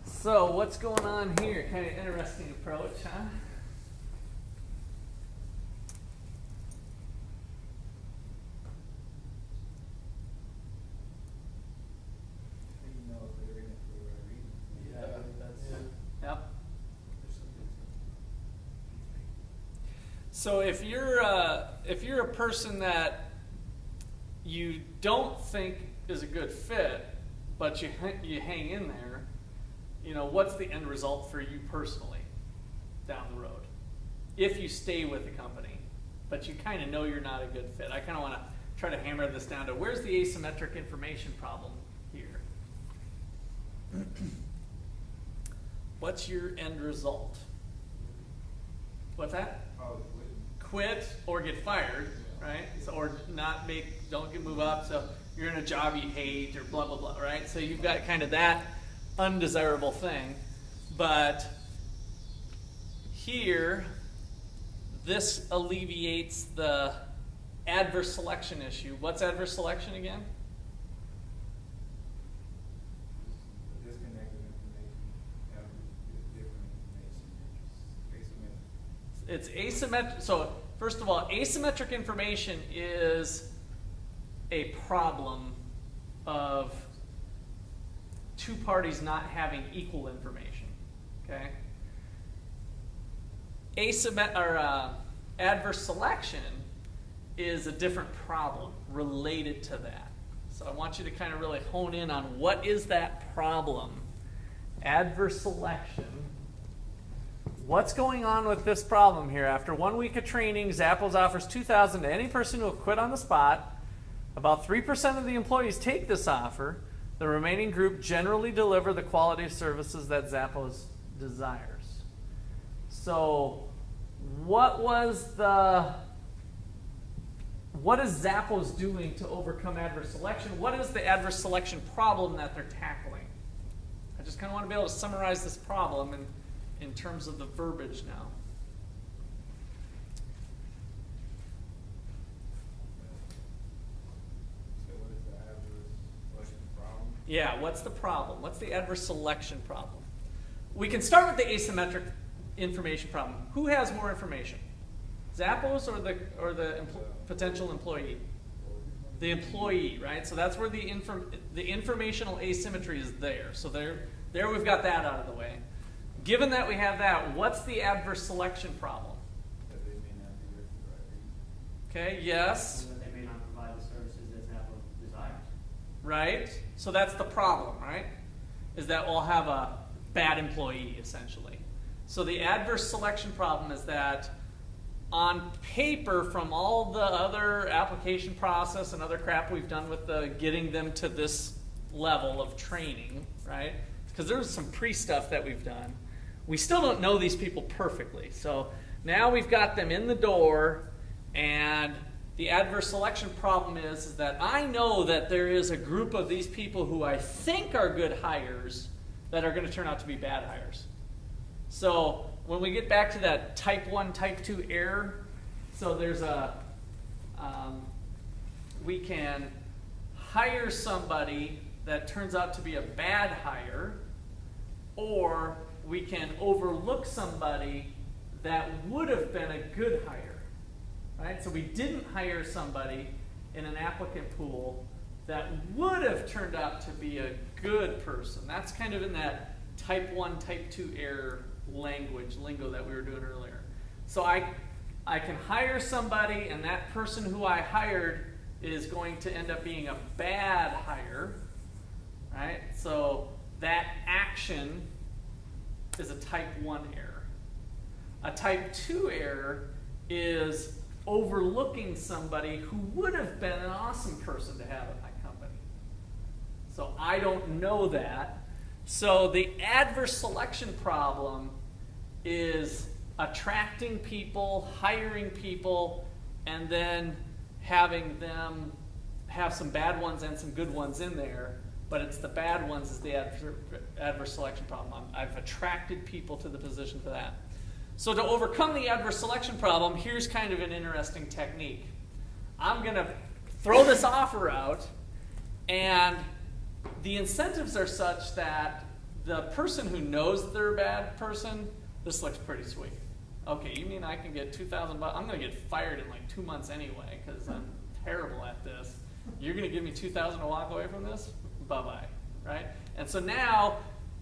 Speaker 1: So what's going on here? Kind of interesting approach, huh?
Speaker 2: How do you know if they're in it for the right reason?
Speaker 1: Yep.
Speaker 3: There's something.
Speaker 1: So if you're a person that you don't think is a good fit, but you hang in there, you know, what's the end result for you personally down the road? If you stay with the company, but you kind of know you're not a good fit. I kind of want to try to hammer this down to where's the asymmetric information problem here? What's your end result? What's that?
Speaker 2: Probably quitting.
Speaker 1: Quit or get fired, right? So, or don't move up, so you're in a job you hate or blah, blah, blah, right? So you've got kind of that undesirable thing. But here, this alleviates the adverse selection issue. What's adverse selection again?
Speaker 2: Disconnected information. Yeah, different information. Asymmetric.
Speaker 1: It's asymmetric. So first of all, asymmetric information is a problem of two parties not having equal information. Okay. Adverse selection is a different problem related to that. So I want you to kind of really hone in on what is that problem. Adverse selection. What's going on with this problem here? After 1 week of training, Zappos offers $2,000 to any person who will quit on the spot. About 3% of the employees take this offer. The remaining group generally deliver the quality of services that Zappos desires. So, what is Zappos doing to overcome adverse selection? What is the adverse selection problem that they're tackling? I just kind of want to be able to summarize this problem in terms of the verbiage now.
Speaker 2: So what is the adverse selection problem?
Speaker 1: Yeah, what's the problem? What's the adverse selection problem? We can start with the asymmetric information problem. Who has more information? Zappos or the potential employee? The employee, right? So that's where the informational asymmetry is there. So there we've got that out of the way. Given that we have that, what's the adverse selection problem?
Speaker 2: That they may not be there for the right reason.
Speaker 1: Okay, yes.
Speaker 3: So that they may not provide the services that Zappos desires.
Speaker 1: Right? So that's the problem, right? Is that we'll have a bad employee, essentially. So the adverse selection problem is that on paper, from all the other application process and other crap we've done with the getting them to this level of training, right? Because there's some pre-stuff that we've done. We still don't know these people perfectly. So now we've got them in the door, and the adverse selection problem is that I know that there is a group of these people who I think are good hires that are going to turn out to be bad hires. So when we get back to that type 1, type 2 error, so there's we can hire somebody that turns out to be a bad hire, or we can overlook somebody that would have been a good hire, right? So we didn't hire somebody in an applicant pool that would have turned out to be a good person. That's kind of in that type 1, type 2 error lingo that we were doing earlier. So I can hire somebody, and that person who I hired is going to end up being a bad hire, right? So that action is a type 1 error. A type 2 error is overlooking somebody who would have been an awesome person to have at my company. So I don't know that. So the adverse selection problem is attracting people, hiring people, and then having them have some bad ones and some good ones in there. But it's the bad ones is the adverse selection problem. I've attracted people to the position for that. So to overcome the adverse selection problem, here's kind of an interesting technique. I'm going to throw this offer out, and the incentives are such that the person who knows they're a bad person, this looks pretty sweet. Okay, you mean I can get $2,000? I'm going to get fired in like 2 months anyway because I'm terrible at this. You're going to give me $2,000 to walk away from this? Bye-bye, right? And so now,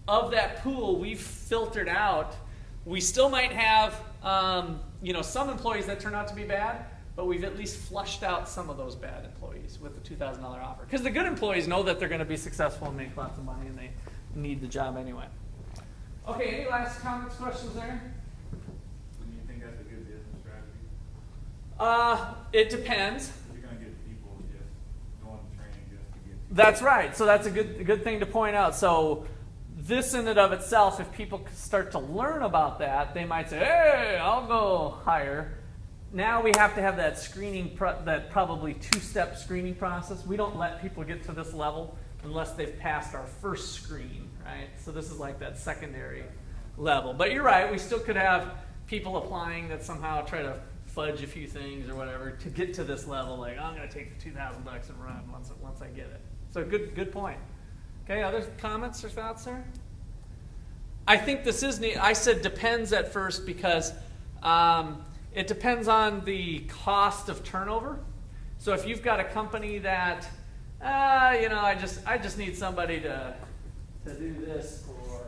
Speaker 1: of that pool, we've filtered out. We still might have some employees that turn out to be bad, but we've at least flushed out some of those bad employees with the $2,000 offer. Because the good employees know that they're going to be successful and make lots of money, and they need the job anyway. Okay, any last comments, questions there?
Speaker 2: Do you think that's a good business strategy?
Speaker 1: It depends.
Speaker 2: You're going to get people just going to training just to get people.
Speaker 1: That's right. So that's a good thing to point out. So this in and of itself, if people start to learn about that, they might say, hey, I'll go hire. Now we have to have that screening, that probably 2-step screening process. We don't let people get to this level unless they've passed our first screen, right? So this is like that secondary level. But you're right, we still could have people applying that somehow try to fudge a few things or whatever to get to this level. Like, I'm going to take the $2,000 and run once I get it. So good point. Okay, other comments or thoughts there? I think this is neat. I said depends at first because it depends on the cost of turnover. So if you've got a company that, I just need somebody to do this for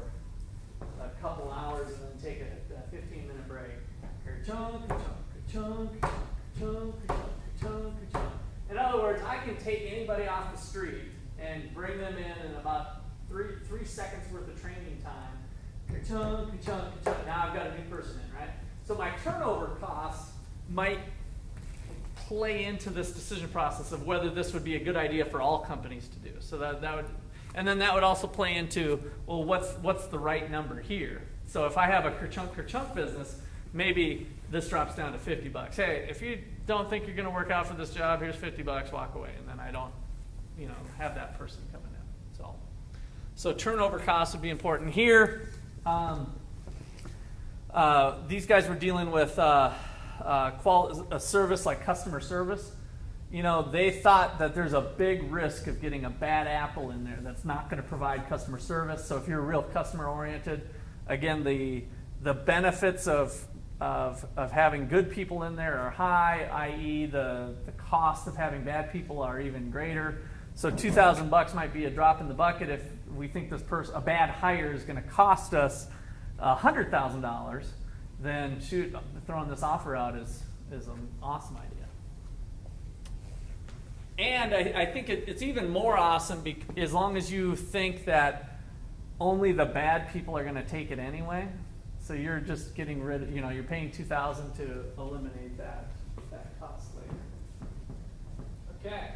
Speaker 1: a couple hours and then take a 15-minute break. Ka-chunk, ka-chunk, ka-chunk, ka-chunk, ka-chunk, ka-chunk, ka-chunk. In other words, I can take anybody off the street and bring them in about 3 seconds worth of training time. Ka-chunk, ka-chunk, ka-chunk. Now I've got a new person in, right? So my turnover costs might play into this decision process of whether this would be a good idea for all companies to do. So that would, and then that would also play into, well, what's the right number here? So if I have a kerchunk business, maybe this drops down to $50. Hey, if you don't think you're going to work out for this job, here's $50, walk away, and then I don't, have that person coming in. So turnover costs would be important here. These guys were dealing with a service like customer service. They thought that there's a big risk of getting a bad apple in there that's not going to provide customer service. So if you're real customer oriented, again, the benefits of having good people in there are high, i.e. the cost of having bad people are even greater. So $2,000 might be a drop in the bucket if we think a bad hire is going to cost us $100,000. Then throwing this offer out is an awesome idea. And I think it's even more awesome as long as you think that only the bad people are going to take it anyway. So you're just getting rid of, you're paying $2,000 to eliminate that cost later. Okay.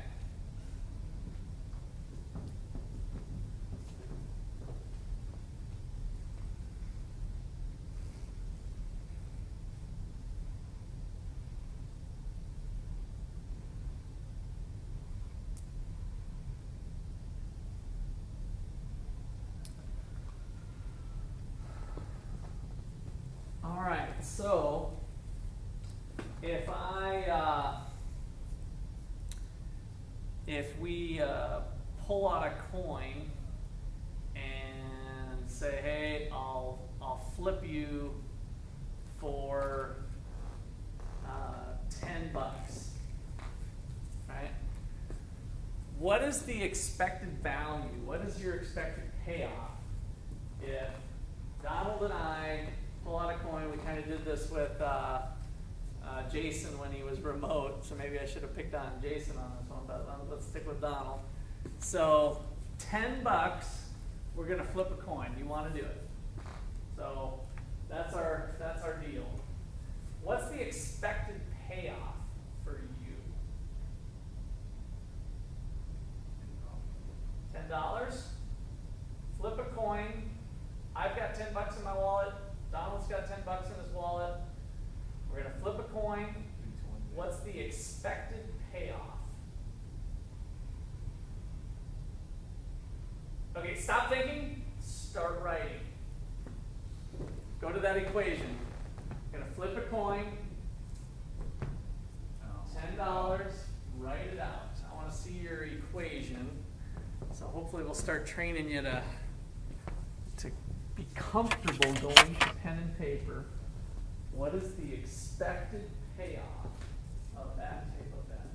Speaker 1: All right, so if we pull out a coin and say, hey, I'll flip you for $10, right? What is the expected value? What is your expected payoff if Donald and I pull out a coin? We kind of did this with Jason when he was remote, so maybe I should have picked on Jason on this one, but let's stick with Donald. So $10, we're going to flip a coin. You want to do it? So that's our deal. What's the expected payoff for you? $10. Flip a coin. I've got $10 in my wallet. Donald's got $10 in his wallet. We're going to flip a coin. What's the expected payoff? Okay, stop thinking. Start writing. Go to that equation. I'm going to flip a coin. $10. Write it out. I want to see your equation. So hopefully we'll start training you to be comfortable going to pen and paper. What is the expected payoff of that type of bet?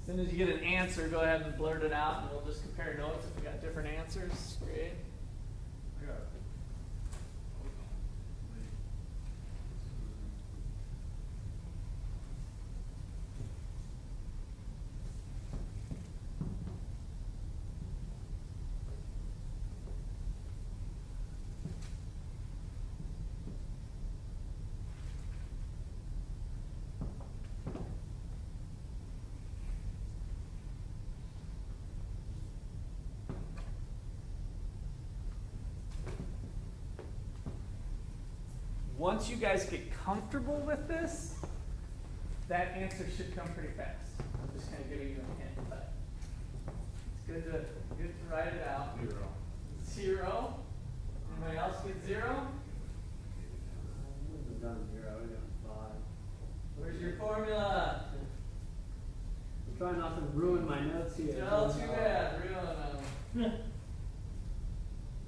Speaker 1: As soon as you get an answer, go ahead and blurt it out, and we'll just compare notes if we got different answers. Great. Once you guys get comfortable with this, that answer should come pretty fast. I'm just kind of giving you a hint, but it's good to write it out. 0. Anybody else get 0?
Speaker 3: I wouldn't have done 0. I would have done 5.
Speaker 1: Where's your formula?
Speaker 3: I'm trying not to ruin my notes here.
Speaker 1: No, too bad. Ruin them.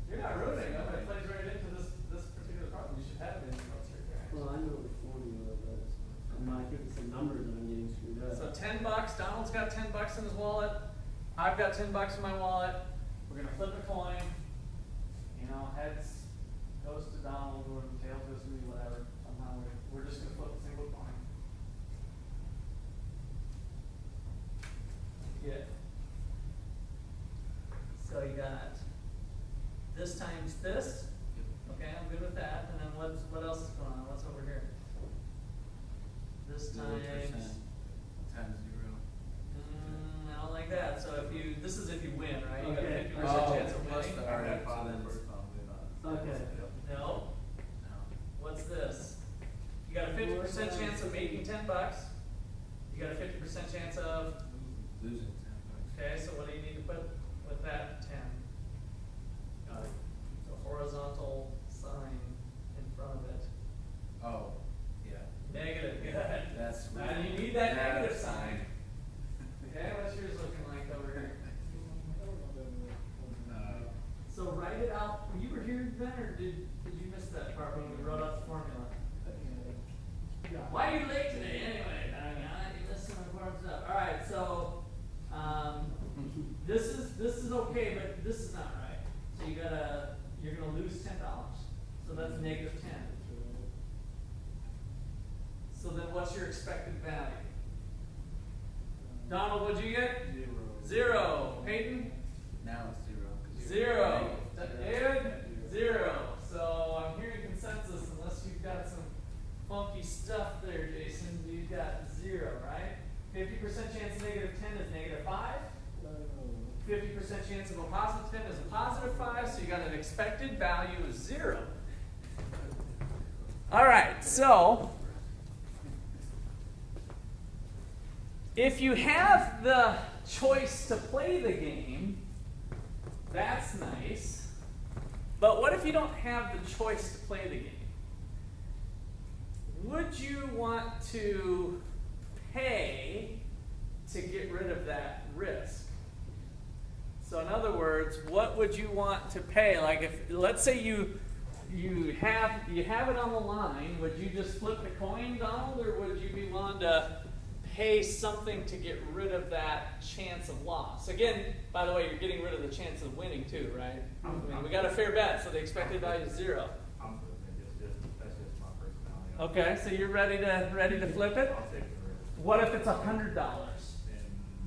Speaker 1: You're not ruining them. It plays right into this particular problem. You should have it in your notes right there.
Speaker 3: Well, I know the formula, but I'm not getting some numbers that I'm getting screwed up.
Speaker 1: So $10. Donald's got $10 in his wallet. I've got $10 in my wallet. We're gonna flip a coin. Heads goes to Donald, or tails goes to me, whatever. Somehow we're just gonna flip a single coin. Yeah. So you got this times this. Okay, I'm good with that. And then what else is going on? What's over here? This times.
Speaker 3: Times 0.
Speaker 1: I don't like that. So this is if you win, right? You
Speaker 3: Okay.
Speaker 1: got a 50% chance of winning.
Speaker 3: Okay.
Speaker 1: No. What's this? You got a 50% chance of making $10. You got a 50% chance of
Speaker 3: Losing $10.
Speaker 1: Okay, so what do you need to put with that 10?
Speaker 3: Got it.
Speaker 1: It's a horizontal sign in front of it.
Speaker 3: Oh, yeah.
Speaker 1: Negative, good.
Speaker 3: That's
Speaker 1: And you need that negative sign. Okay, what's yours looking like over here? So write it out. You were here then, or did you miss that part when we wrote out the formula? Why are you late today anyway? You missed some important stuff. All right, so this is okay, but this is not right. So you're gonna lose $10. So that's negative 10. So then what's your expected value? Donald, what'd you get?
Speaker 2: 0.
Speaker 1: 0. Peyton?
Speaker 3: Now it's 0. 'cause you're
Speaker 1: 0.
Speaker 3: negative.
Speaker 1: David? 0. So I'm hearing consensus, unless you've got some funky stuff there, Jason. You've got 0, right? 50% chance of negative 10 is negative 5. 50% chance of a positive 10 is a positive 5. So you got an expected value of 0. All right, so if you have the choice to play the game, that's nice. But what if you don't have the choice to play the game? Would you want to pay to get rid of that risk? So in other words, what would you want to pay? Like if, let's say you have it on the line, would you just flip the coin, Donald, or would you be willing to pay something to get rid of that chance of loss? Again, by the way, you're getting rid of the chance of winning too, right? I mean, we got a fair bet, so the expected value is 0.
Speaker 2: I'm flipping. That's just my personality.
Speaker 1: Okay, so you're ready to flip it?
Speaker 2: I'll take the risk.
Speaker 1: What if it's $100?
Speaker 2: And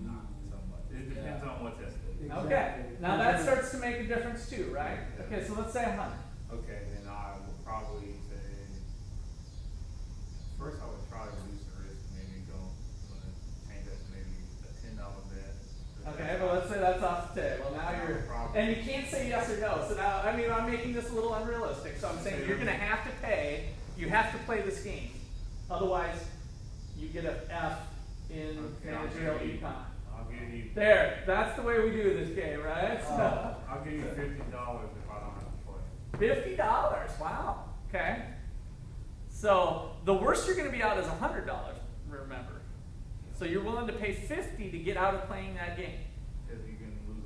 Speaker 2: not so much. It depends on what's at stake.
Speaker 1: Okay, now that starts to make a difference too, right? Okay, so let's say 100.
Speaker 2: Okay, then I will probably say, first I would try to reduce the risk, maybe change that to maybe a $10 bet.
Speaker 1: Okay, but let's say that's off the table. Now you're, and you can't say yes or no. So now, I mean, I'm making this a little unrealistic. So I'm saying you're going to have to pay. You have to play this game. Otherwise, you get an F in managerial econ.
Speaker 2: I'll give you.
Speaker 1: There, that's the way we do this game, right? So,
Speaker 2: I'll give you $50 if I don't have to play.
Speaker 1: $50. Wow. Okay. So the worst you're going to be out is $100. Remember. So you're willing to pay $50 to get out of playing that game.
Speaker 2: Because you can lose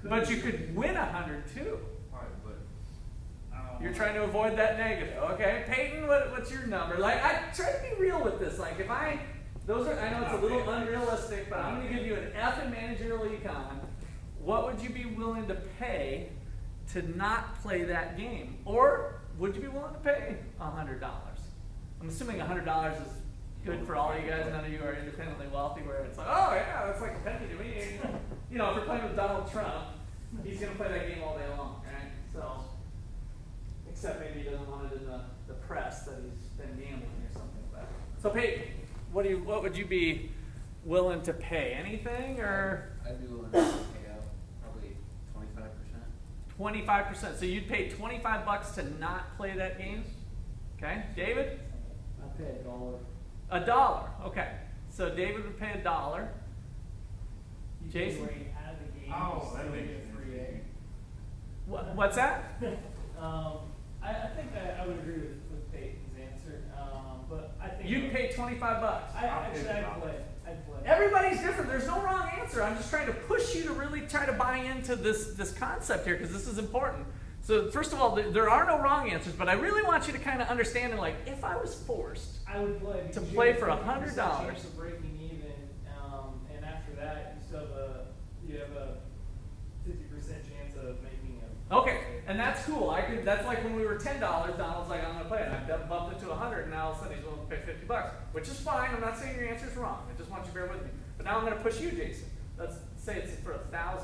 Speaker 2: $100.
Speaker 1: But you could win 100 too.
Speaker 2: Right, but
Speaker 1: You're trying to avoid that negative. Okay, Peyton, what's your number? Like, I try to be real with this. Like, if I know it's a little unrealistic, but I'm going to give you an F in managerial econ. What would you be willing to pay to not play that game? Or would you be willing to pay $100? I'm assuming $100 is good for all you guys. None of you are independently wealthy where it's like, oh yeah, that's like a penny to me. You know, if you're playing with Donald Trump, he's going to play that game all day long, right? So, except maybe he doesn't want it in the press that he's been gambling or something like that. So Peyton, what would you be willing to pay? Anything or?
Speaker 3: I'd be willing to pay out probably 25%.
Speaker 1: 25%. So you'd pay $25 to not play that game? Okay. David?
Speaker 4: I'd pay $1.
Speaker 1: $1. Okay. So David would pay $1. Jason?
Speaker 4: Where you have the game,
Speaker 2: Oh, that
Speaker 4: still
Speaker 2: makes
Speaker 4: get
Speaker 2: sense.
Speaker 4: free egg.
Speaker 1: What's that?
Speaker 4: I think I would agree with Peyton's answer, but I think
Speaker 1: You'd pay $25.
Speaker 4: I'd play.
Speaker 1: Everybody's different. There's no wrong answer. I'm just trying to push you to really try to buy into this concept here because this is important. So first of all, there are no wrong answers, but I really want you to kind of understand and like, if I was forced
Speaker 4: I would play
Speaker 1: to
Speaker 4: because
Speaker 1: play
Speaker 4: you
Speaker 1: for
Speaker 4: have a 50%
Speaker 1: $100.
Speaker 4: chance of breaking even, and after that you have a 50% chance of making a.
Speaker 1: Okay, and that's cool. That's like when we were $10. Donald's like, I'm going to play it. I bumped it to 100, and now all of a sudden he's willing to pay $50, which is fine. I'm not saying your answer's wrong. I just want you to bear with me. But now I'm going to push you, Jason. Let's say it's for $1,000.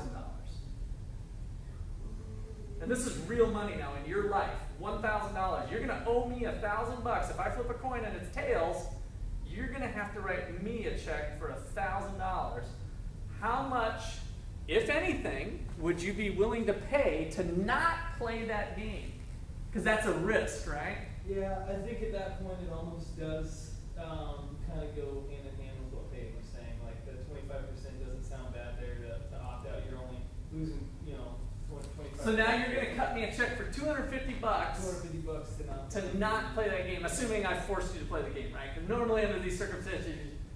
Speaker 1: And this is real money now in your life. $1,000. You're going to owe me $1,000. If I flip a coin and it's tails, you're going to have to write me a check for $1,000. How much, if anything, would you be willing to pay to not play that game? Because that's a risk, right?
Speaker 4: Yeah, I think at that point it almost does kind of go hand in hand with what Peyton was saying. Like the 25% doesn't sound bad there to opt out. You're only losing, 25%.
Speaker 1: So now you're going to cut me a check for $250
Speaker 4: $250
Speaker 1: to not play that game, assuming I forced you to play the game, right? Because normally under these circumstances,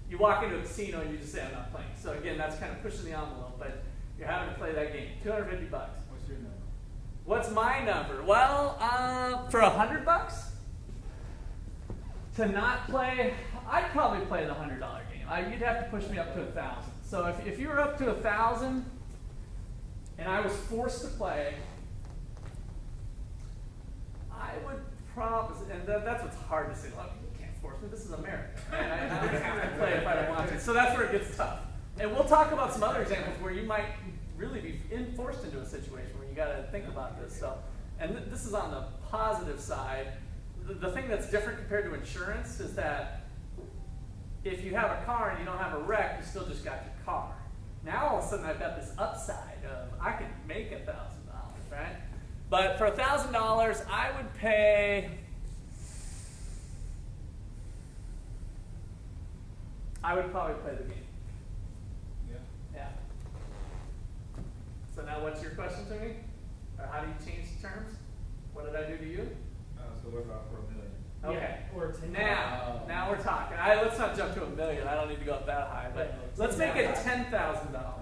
Speaker 1: you walk into a casino and you just say, I'm not playing. So again, that's kind of pushing the envelope, but you're having to play that game. $250.
Speaker 3: What's your number?
Speaker 1: What's my number? Well, for $100 to not play, I'd probably play the $100 game. You'd have to push me up to 1,000. So if you were up to 1,000 and I was forced to play, I would probably, and that's what's hard to say. Look, you can't force me. This is America. I don't have to play if I don't want to. So that's where it gets tough. And we'll talk about some other examples where you might really be forced into a situation where you got to think about this. So, and this is on the positive side. The thing that's different compared to insurance is that if you have a car and you don't have a wreck, you still just got your car. Now all of a sudden I've got this upside of I can make $1,000, right? But for $1,000, I would pay. I would probably play the game. Yeah. So now what's your question to me? Or how do you change the terms? What did I do to you?
Speaker 2: So what about for $1 million?
Speaker 1: Okay.
Speaker 4: Yeah, or 10.
Speaker 1: Now we're talking. Let's not jump to $1 million. I don't need to go up that high. But let's make it $10,000.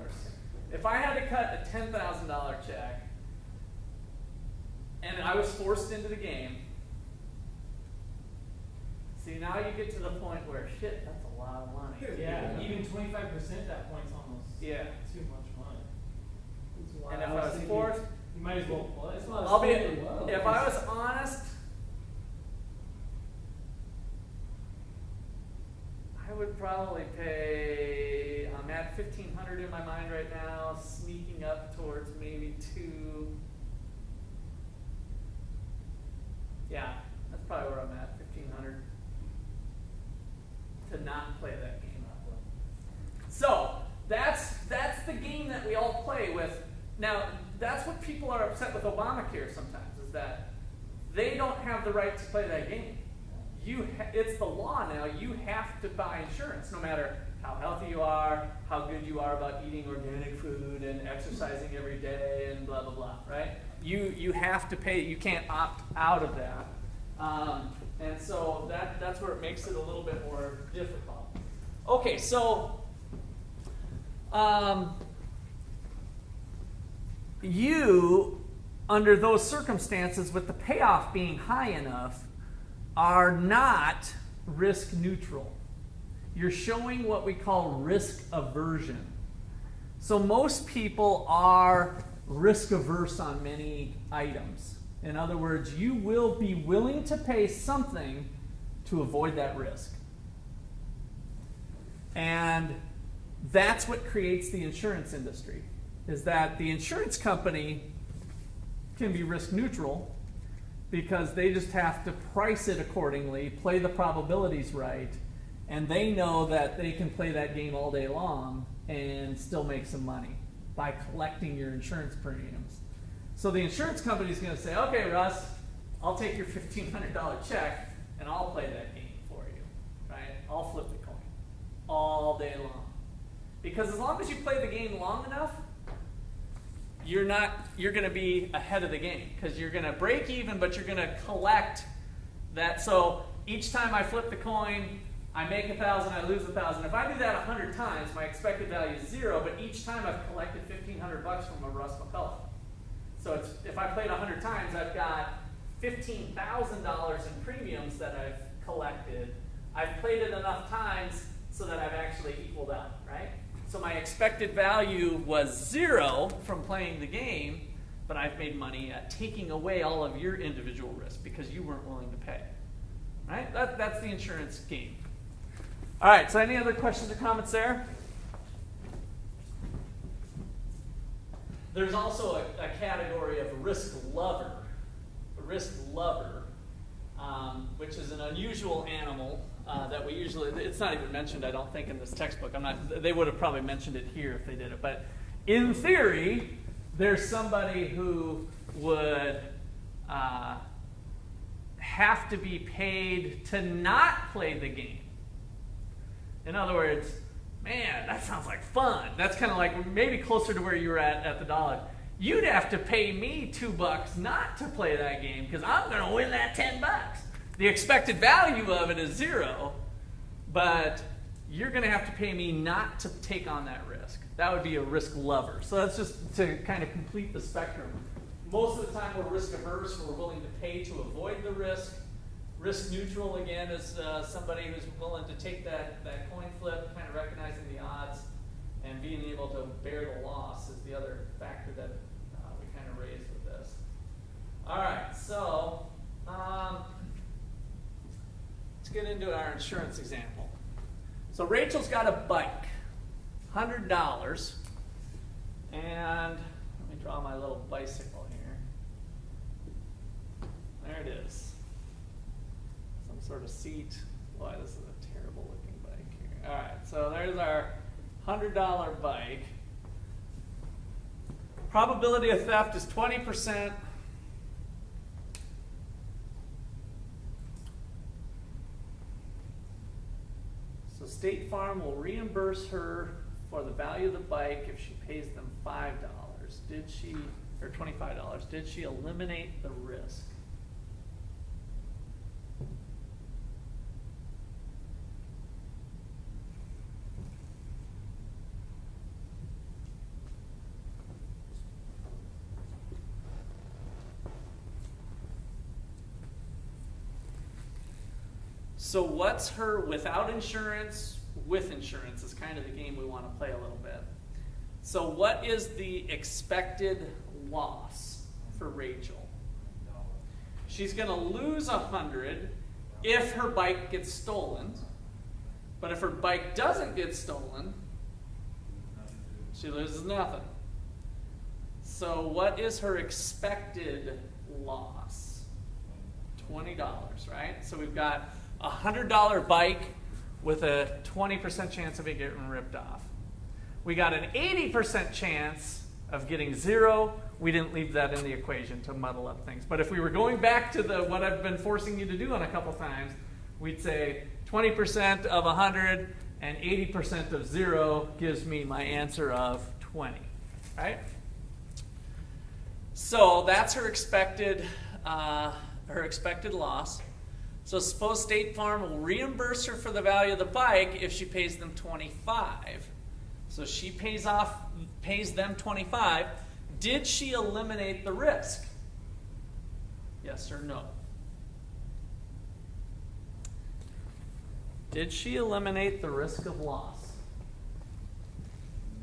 Speaker 1: If I had to cut a $10,000 check, and I was forced into the game, see, now you get to the point where, shit, that's a lot of money.
Speaker 4: Yeah, even 25% at that point's almost too much money.
Speaker 1: And if I was forced,
Speaker 4: you might as well play.
Speaker 1: I'll be, if I was honest, I would probably pay, I'm at 1,500 in my mind right now, sneaking up towards maybe 2. Yeah, that's probably where I'm at, 1,500. To not play that game up with. So, that's the game that we all play with. Now, that's what people are upset with Obamacare sometimes, is that they don't have the right to play that game. It's the law now. You have to buy insurance, no matter how healthy you are, how good you are about eating organic food and exercising every day and blah, blah, blah, right? You have to pay. You can't opt out of that. And so that's where it makes it a little bit more difficult. Okay, so you, under those circumstances, with the payoff being high enough, are not risk neutral. You're showing what we call risk aversion. So most people are risk averse on many items. In other words, you will be willing to pay something to avoid that risk. And that's what creates the insurance industry, is that the insurance company can be risk neutral because they just have to price it accordingly, play the probabilities right, and they know that they can play that game all day long and still make some money by collecting your insurance premiums. So the insurance company is going to say, okay, Russ, I'll take your $1,500 check and I'll play that game for you, right? I'll flip the coin all day long. Because as long as you play the game long enough, you're going to be ahead of the game, because you're going to break even, but you're going to collect that. So each time I flip the coin, I make 1,000, I lose 1,000. If I do that 100 times, my expected value is 0, but each time I've collected $1,500 from a Russ McCullough. So if I played 100 times, I've got $15,000 in premiums that I've collected. I've played it enough times so that I've actually equaled out, right? So my expected value was 0 from playing the game, but I've made money at taking away all of your individual risk because you weren't willing to pay, right? That's the insurance game. All right, so any other questions or comments there? There's also a category of risk lover, which is an unusual animal that we usually, it's not even mentioned, I don't think, in this textbook. They would have probably mentioned it here if they did it. But in theory, there's somebody who would have to be paid to not play the game. In other words, man, that sounds like fun. That's kind of like maybe closer to where you were at the dollar. You'd have to pay me $2 not to play that game because I'm going to win that $10. The expected value of it is 0, but you're going to have to pay me not to take on that risk. That would be a risk lover. So that's just to kind of complete the spectrum. Most of the time we're risk averse. We're willing to pay to avoid the risk. Risk neutral, again, is somebody who's willing to take that coin flip, kind of recognizing the odds, and being able to bear the loss is the other factor that we kind of raised with this. All right, so let's get into our insurance example. So Rachel's got a bike. $100. And let me draw my little bicycle here. There it is. Some sort of seat. Boy, this is a terrible looking bike here. All right, so there's our $100 bike. Probability of theft is 20%. So State Farm will reimburse her for the value of the bike if she pays them $5. Did she, or $25, did she eliminate the risk? So what's her without insurance, with insurance is kind of the game we want to play a little bit. So what is the expected loss for Rachel? She's going to lose 100 if her bike gets stolen. But if her bike doesn't get stolen, she loses nothing. So what is her expected loss? $20, right? So we've got a $100 bike with a 20% chance of it getting ripped off. We got an 80% chance of getting 0. We didn't leave that in the equation to muddle up things. But if we were going back to what I've been forcing you to do on a couple times, we'd say 20% of 100 and 80% of 0 gives me my answer of 20, right? So that's her expected loss. So suppose State Farm will reimburse her for the value of the bike if she pays them $25. So she pays them $25. Did she eliminate the risk? Yes or no? Did she eliminate the risk of loss?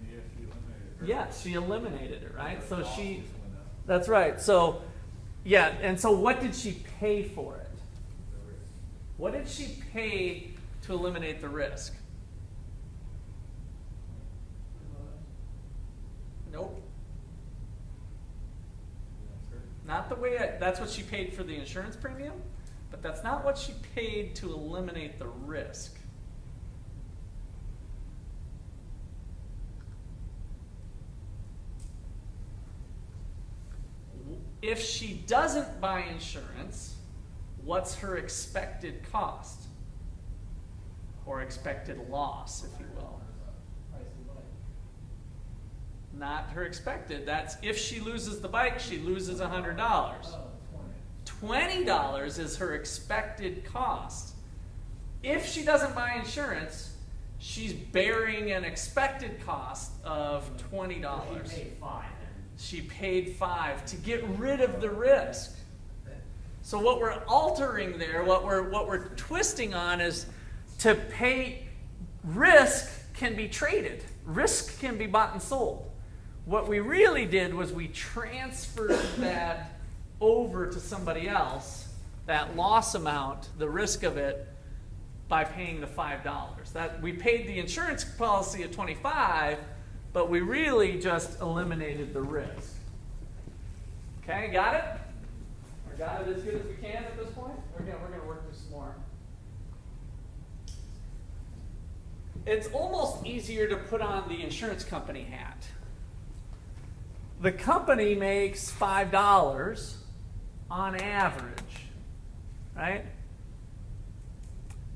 Speaker 2: Yeah, she eliminated it.
Speaker 1: Yes, she eliminated it, right? So she, that's right. So, yeah, and so what did she pay for it? What did she pay to eliminate the risk? Nope. Not the way that's what she paid for the insurance premium, but that's not what she paid to eliminate the risk. If she doesn't buy insurance, what's her expected cost? Or expected loss, if you will. Not her expected. That's if she loses the bike, she loses $100. $20 is her expected cost. If she doesn't buy insurance, she's bearing an expected cost of $20.
Speaker 3: She paid $5.
Speaker 1: She paid $5 to get rid of the risk. So what we're altering there, what we're twisting on is to pay, risk can be traded. Risk can be bought and sold. What we really did was we transferred that over to somebody else, that loss amount, the risk of it, by paying the $5. That we paid the insurance policy at $25, but we really just eliminated the risk. Okay, got it? Or got it as good as we can at this point? We're gonna work through some more. It's almost easier to put on the insurance company hat. The company makes $5 on average, right?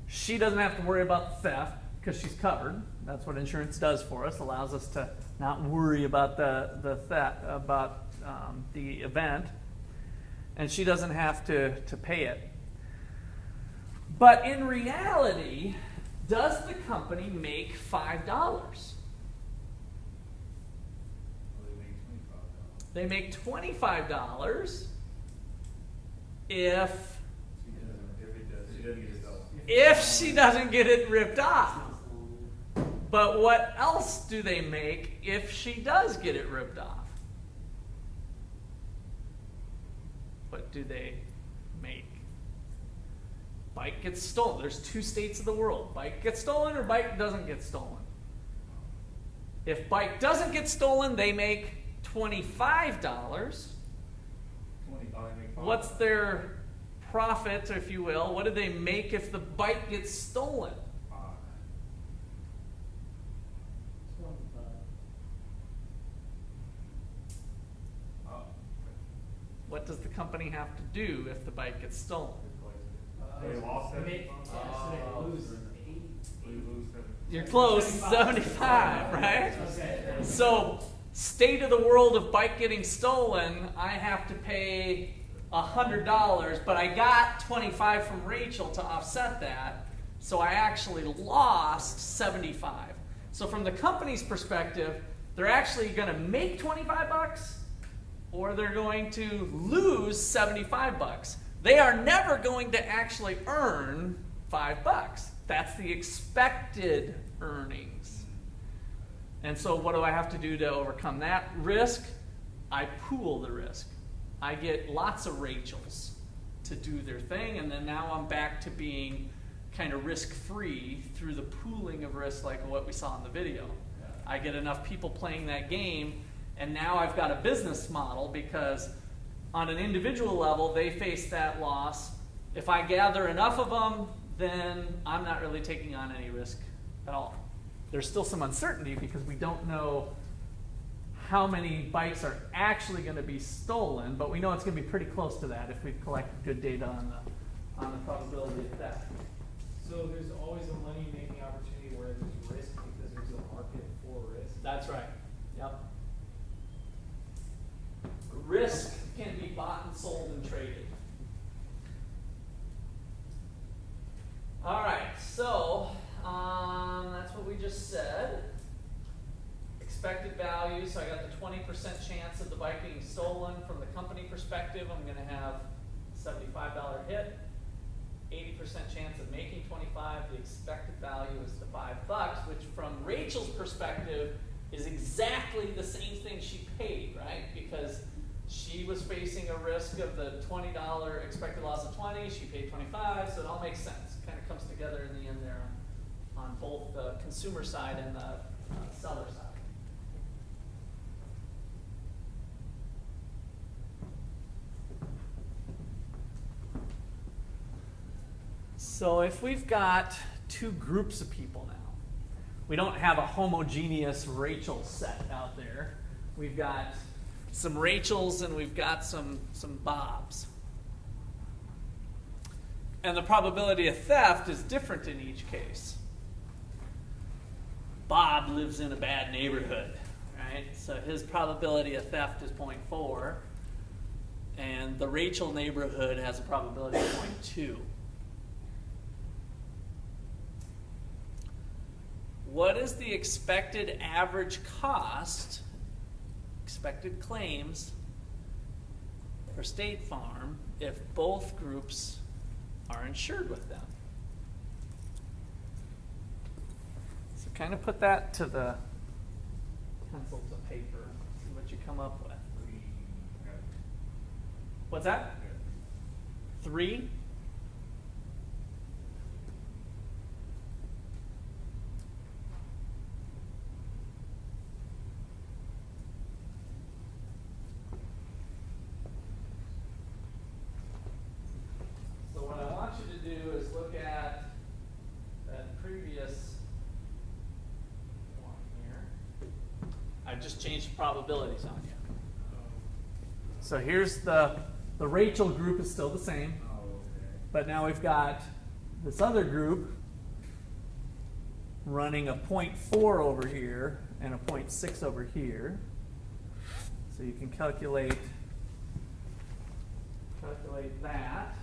Speaker 1: She doesn't have to worry about theft because she's covered. That's what insurance does for us, allows us to not worry about the theft, about the event. And she doesn't have to pay it. But in reality, does the company make $5? They make $25 if she doesn't get it ripped off. But what else do they make if she does get it ripped off? What do they make? Bike gets stolen. There's two states of the world. Bike gets stolen or bike doesn't get stolen. If bike doesn't get stolen, they make $25.
Speaker 2: 25, make five.
Speaker 1: What's their profit, if you will? What do they make if the bike gets stolen?
Speaker 2: 5.
Speaker 4: 25.
Speaker 2: Oh,
Speaker 1: What does the company have to do if the bike gets stolen?
Speaker 2: they lost
Speaker 4: They
Speaker 2: it.
Speaker 4: make, so they lose 80.
Speaker 2: We lose 7.
Speaker 1: You're close, 75, right?
Speaker 4: Okay.
Speaker 1: So, state of the world of bike getting stolen, I have to pay $100, but I got 25 from Rachel to offset that, so I actually lost 75. So from the company's perspective, they're actually going to make 25 bucks, or they're going to lose 75 bucks. They are never going to actually earn $5. That's the expected earnings. And so what do I have to do to overcome that risk? I pool the risk. I get lots of Rachels to do their thing, and then now I'm back to being kind of risk-free through the pooling of risk like what we saw in the video. I get enough people playing that game, and now I've got a business model because on an individual level, they face that loss. If I gather enough of them, then I'm not really taking on any risk at all. There's still some uncertainty because we don't know how many bikes are actually going to be stolen, but we know it's going to be pretty close to that if we've collected good data on the probability of theft.
Speaker 4: So there's always a money-making opportunity where there's risk because there's a market for risk.
Speaker 1: That's right. Yep. Risk can be bought and sold and traded. All right, so that's what we just said. Expected value, so I got the 20% chance of the bike being stolen. From the company perspective, I'm going to have $75 hit. 80% chance of making 25. The expected value is the $5, which from Rachel's perspective is exactly the same thing she paid, right? Because she was facing a risk of the $20 expected loss of 20. She paid 25, so it all makes sense. It kind of comes together in the end there on both the consumer side and the seller side. So if we've got two groups of people now, we don't have a homogeneous Rachel set out there. We've got some Rachels and we've got some Bobs. And the probability of theft is different in each case. Bob lives in a bad neighborhood, right? So his probability of theft is 0.4, and the Rachel neighborhood has a probability of 0.2. What is the expected average cost, expected claims, for State Farm if both groups are insured with them? So kind of put that to the pencil to paper, see what you come up with. What's that? 3? So what I want you to do is look at that previous one here. I've just changed the probabilities on you. So here's the Rachel group is still the same,
Speaker 2: Oh, okay.
Speaker 1: but now we've got this other group running a 0.4 over here and a 0.6 over here. So you can calculate that.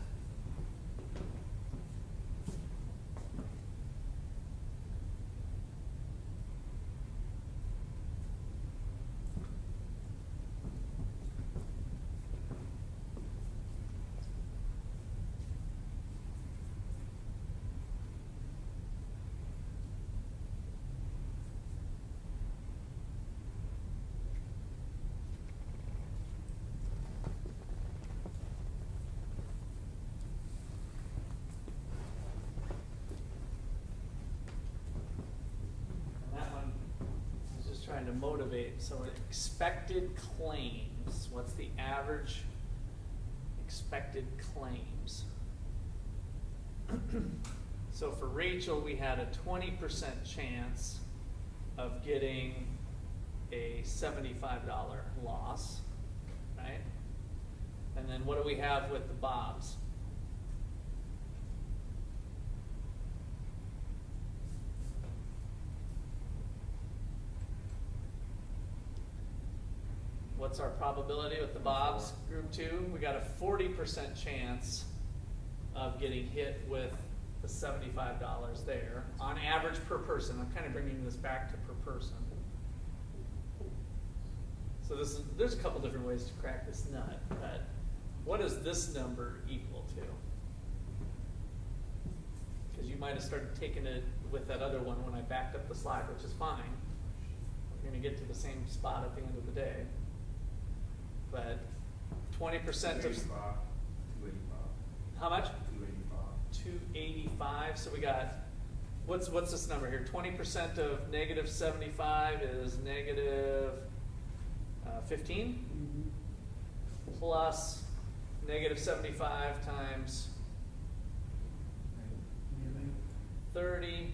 Speaker 1: trying to motivate. So expected claims. What's the average expected claims? So for Rachel, we had a 20% chance of getting a $75 loss, right? And then what do we have with the Bobs? What's our probability with the Bobs group 2? We got a 40% chance of getting hit with the $75 there on average per person. I'm kind of bringing this back to per person. So there's a couple different ways to crack this nut, but what does this number equal to? Because you might have started taking it with that other one when I backed up the slide, which is fine. We're going to get to the same spot at the end of the day. But 20% of...
Speaker 2: 285.
Speaker 1: How much?
Speaker 2: 285.
Speaker 1: 285. So we got, what's this number here? 20% of negative 75 is negative 15 plus negative 75 times 30.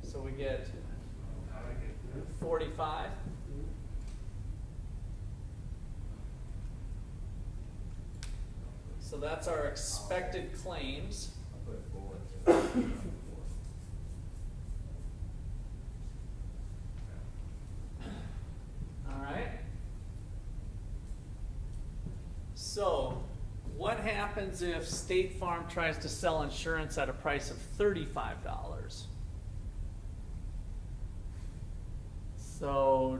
Speaker 1: So we get 45. So that's our expected claims.
Speaker 2: I'll put 4.
Speaker 1: All right. So what happens if State Farm tries to sell insurance at a price of $35? So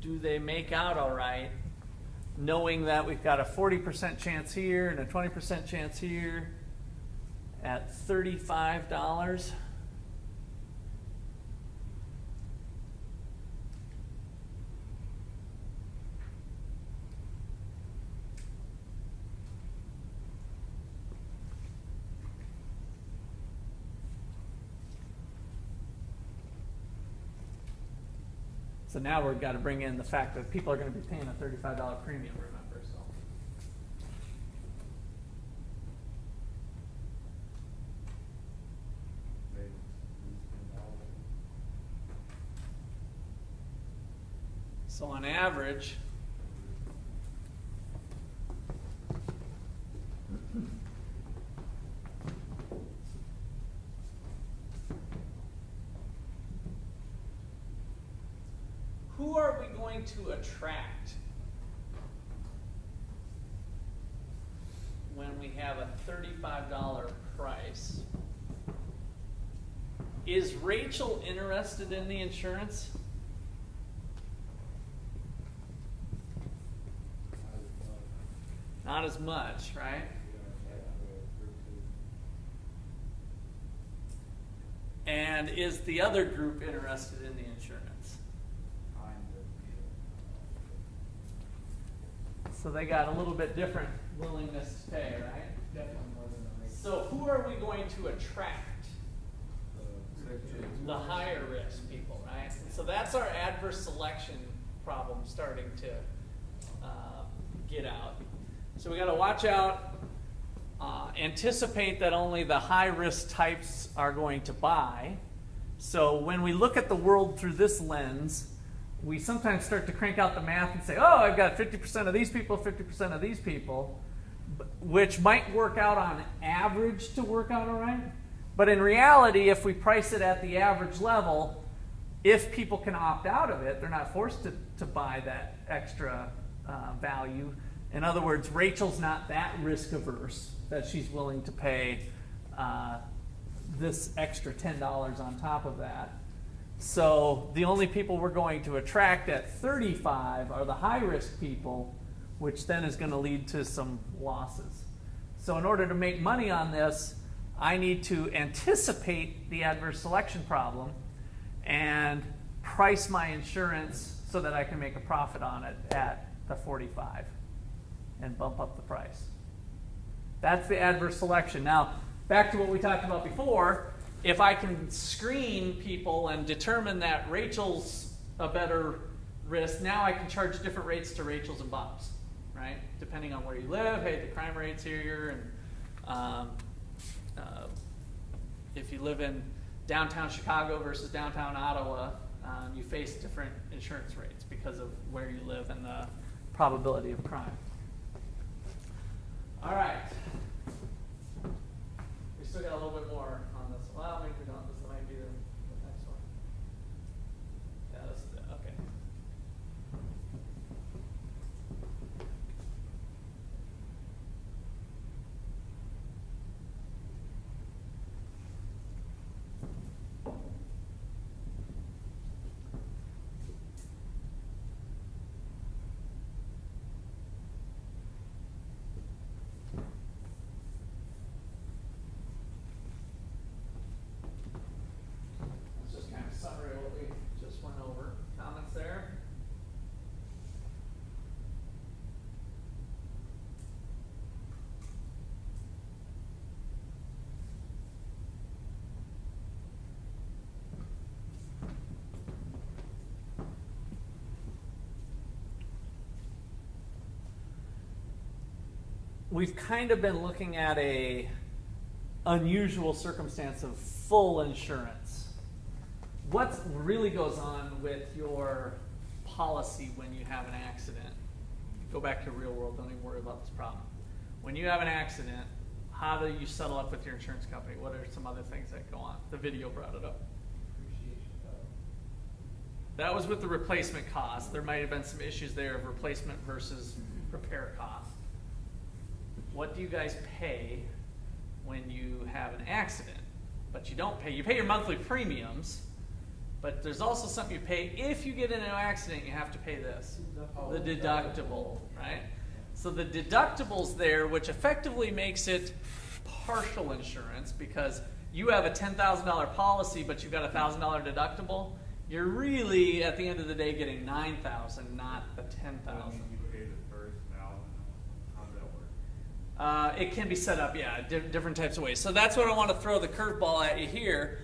Speaker 1: do they make out all right, knowing that we've got a 40% chance here and a 20% chance here at $35? So now we've got to bring in the fact that people are going to be paying a $35 premium, remember. So on average, who are we going to attract when we have a $35 price? Is Rachel interested in the insurance? Not as much, right? And is the other group interested in the insurance? So they got a little bit different willingness to pay, right?
Speaker 3: Definitely more than the rate.
Speaker 1: So who are we going to attract? The higher risk people, right? So that's our adverse selection problem starting to get out. So we got to watch out, anticipate that only the high risk types are going to buy. So when we look at the world through this lens, we sometimes start to crank out the math and say, oh, I've got 50% of these people, 50% of these people, which might work out on average to work out all right. But in reality, if we price it at the average level, if people can opt out of it, they're not forced to buy that extra value. In other words, Rachel's not that risk averse that she's willing to pay this extra $10 on top of that. So the only people we're going to attract at 35 are the high risk people, which then is going to lead to some losses. So in order to make money on this, I need to anticipate the adverse selection problem and price my insurance so that I can make a profit on it at the 45 and bump up the price. That's the adverse selection. Now, back to what we talked about before. if I can screen people and determine that Rachel's a better risk, now I can charge different rates to Rachel's and Bob's, right? Depending on where you live. Hey, the crime rate's here, and if you live in downtown Chicago versus downtown Ottawa, you face different insurance rates because of where you live and the probability of crime. All right. We still got a little bit more on this. Well, maybe we don't. This might be the next one. Yeah, this is it. Okay. It's just kind of summary of what we just went over. Comments there? We've kind of been looking at a unusual circumstance of full insurance. What really goes on with your policy when you have an accident? Go back to the real world, don't even worry about this problem. When you have an accident, how do you settle up with your insurance company? What are some other things that go on? The video brought it up. That was with the replacement cost. There might have been some issues there of replacement versus repair cost. What do you guys pay when you have an accident? But you don't pay. You pay your monthly premiums, but there's also something you pay if you get in an accident. You have to pay this, the deductible, right? So the deductible's there, which effectively makes it partial insurance because you have a $10,000 policy, but you've got a $1,000 deductible. You're really, at the end of the day, getting $9,000, not the $10,000.
Speaker 2: You pay the first $1,000. How does that work?
Speaker 1: It can be set up, yeah, different types of ways. So that's what I want to throw the curveball at you here.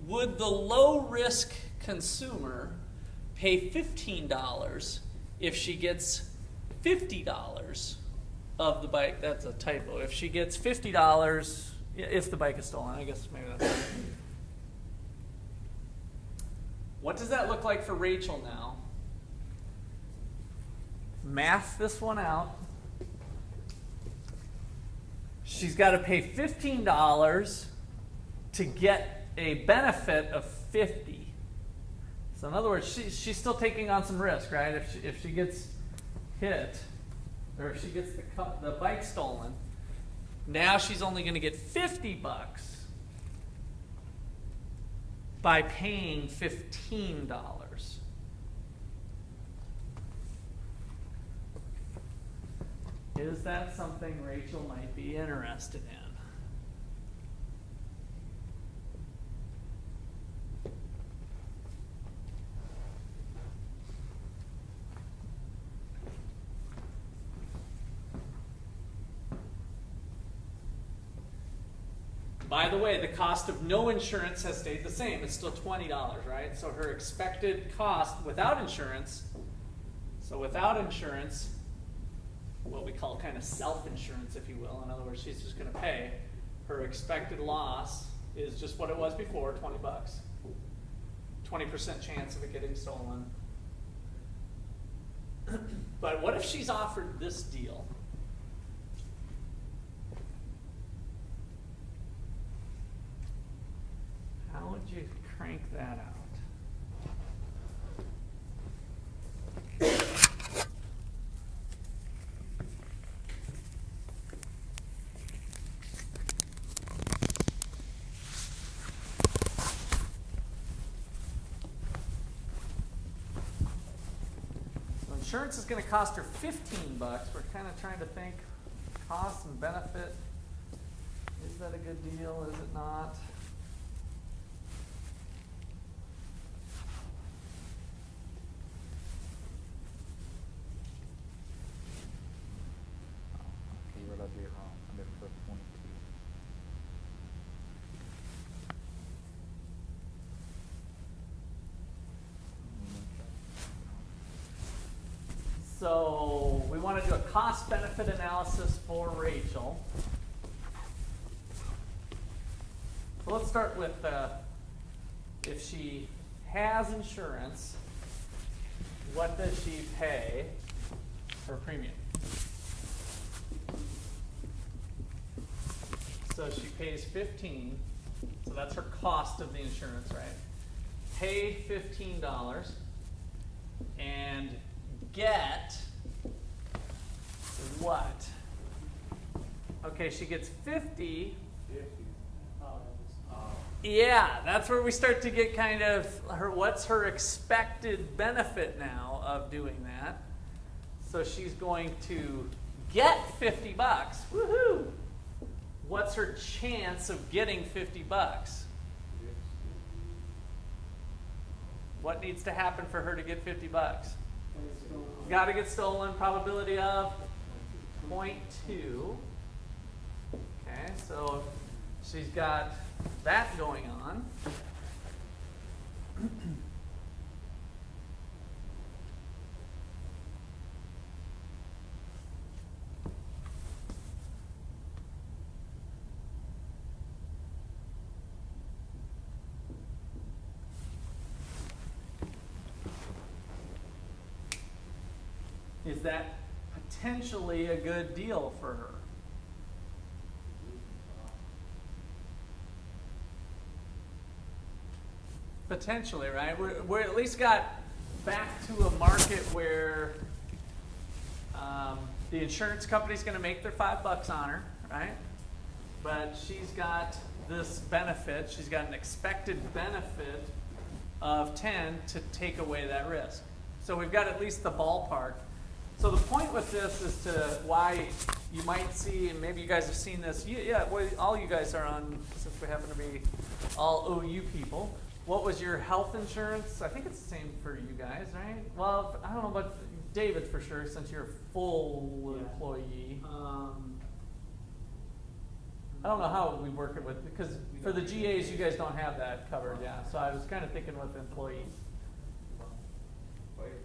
Speaker 1: Would the low-risk consumer pay $15 if she gets $50 of the bike? That's a typo. If she gets $50 if the bike is stolen, I guess maybe that's right. What does that look like for Rachel now? Math this one out. She's got to pay $15 to get a benefit of $50. So in other words, she's still taking on some risk, right? If she gets hit, or if she gets the bike stolen, now she's only going to get $50 by paying $15. Is that something Rachel might be interested in? By the way, the cost of no insurance has stayed the same. It's still $20, right? So her expected cost without insurance, what we call kind of self-insurance, if you will. In other words, she's just going to pay. Her expected loss is just what it was before, $20. 20% chance of it getting stolen. But what if she's offered this deal? How would you crank that out? So insurance is going to cost her $15. We're kind of trying to think cost and benefit. Is that a good deal? Is it not? So we want to do a cost-benefit analysis for Rachel. So let's start with if she has insurance, what does she pay for premium? So she pays 15, so that's her cost of the insurance, right? Paid $15 and get what? Okay, she gets 50. Yeah, that's where we start to get kind of what's her expected benefit now of doing that. So she's going to get 50 bucks. Woohoo! What's her chance of getting 50 bucks? What needs to happen for her to get 50 bucks? Got to get stolen. Probability of 0.2. Okay, so she's got that going on. Is that potentially a good deal for her? Potentially, right? We're at least got back to a market where the insurance company's going to make their $5 on her, right? But she's got this benefit. She's got an expected benefit of 10 to take away that risk. So we've got at least the ballpark. So the point with this is to why you might see, and maybe you guys have seen this. Yeah, well, all you guys are on, since we happen to be all OU people. What was your health insurance? I think it's the same for you guys, right? Well, I don't know about David for sure, since you're a full employee. I don't know how we work it with, because for the GAs, you guys don't have that covered, yeah. So I was kind of thinking with employees.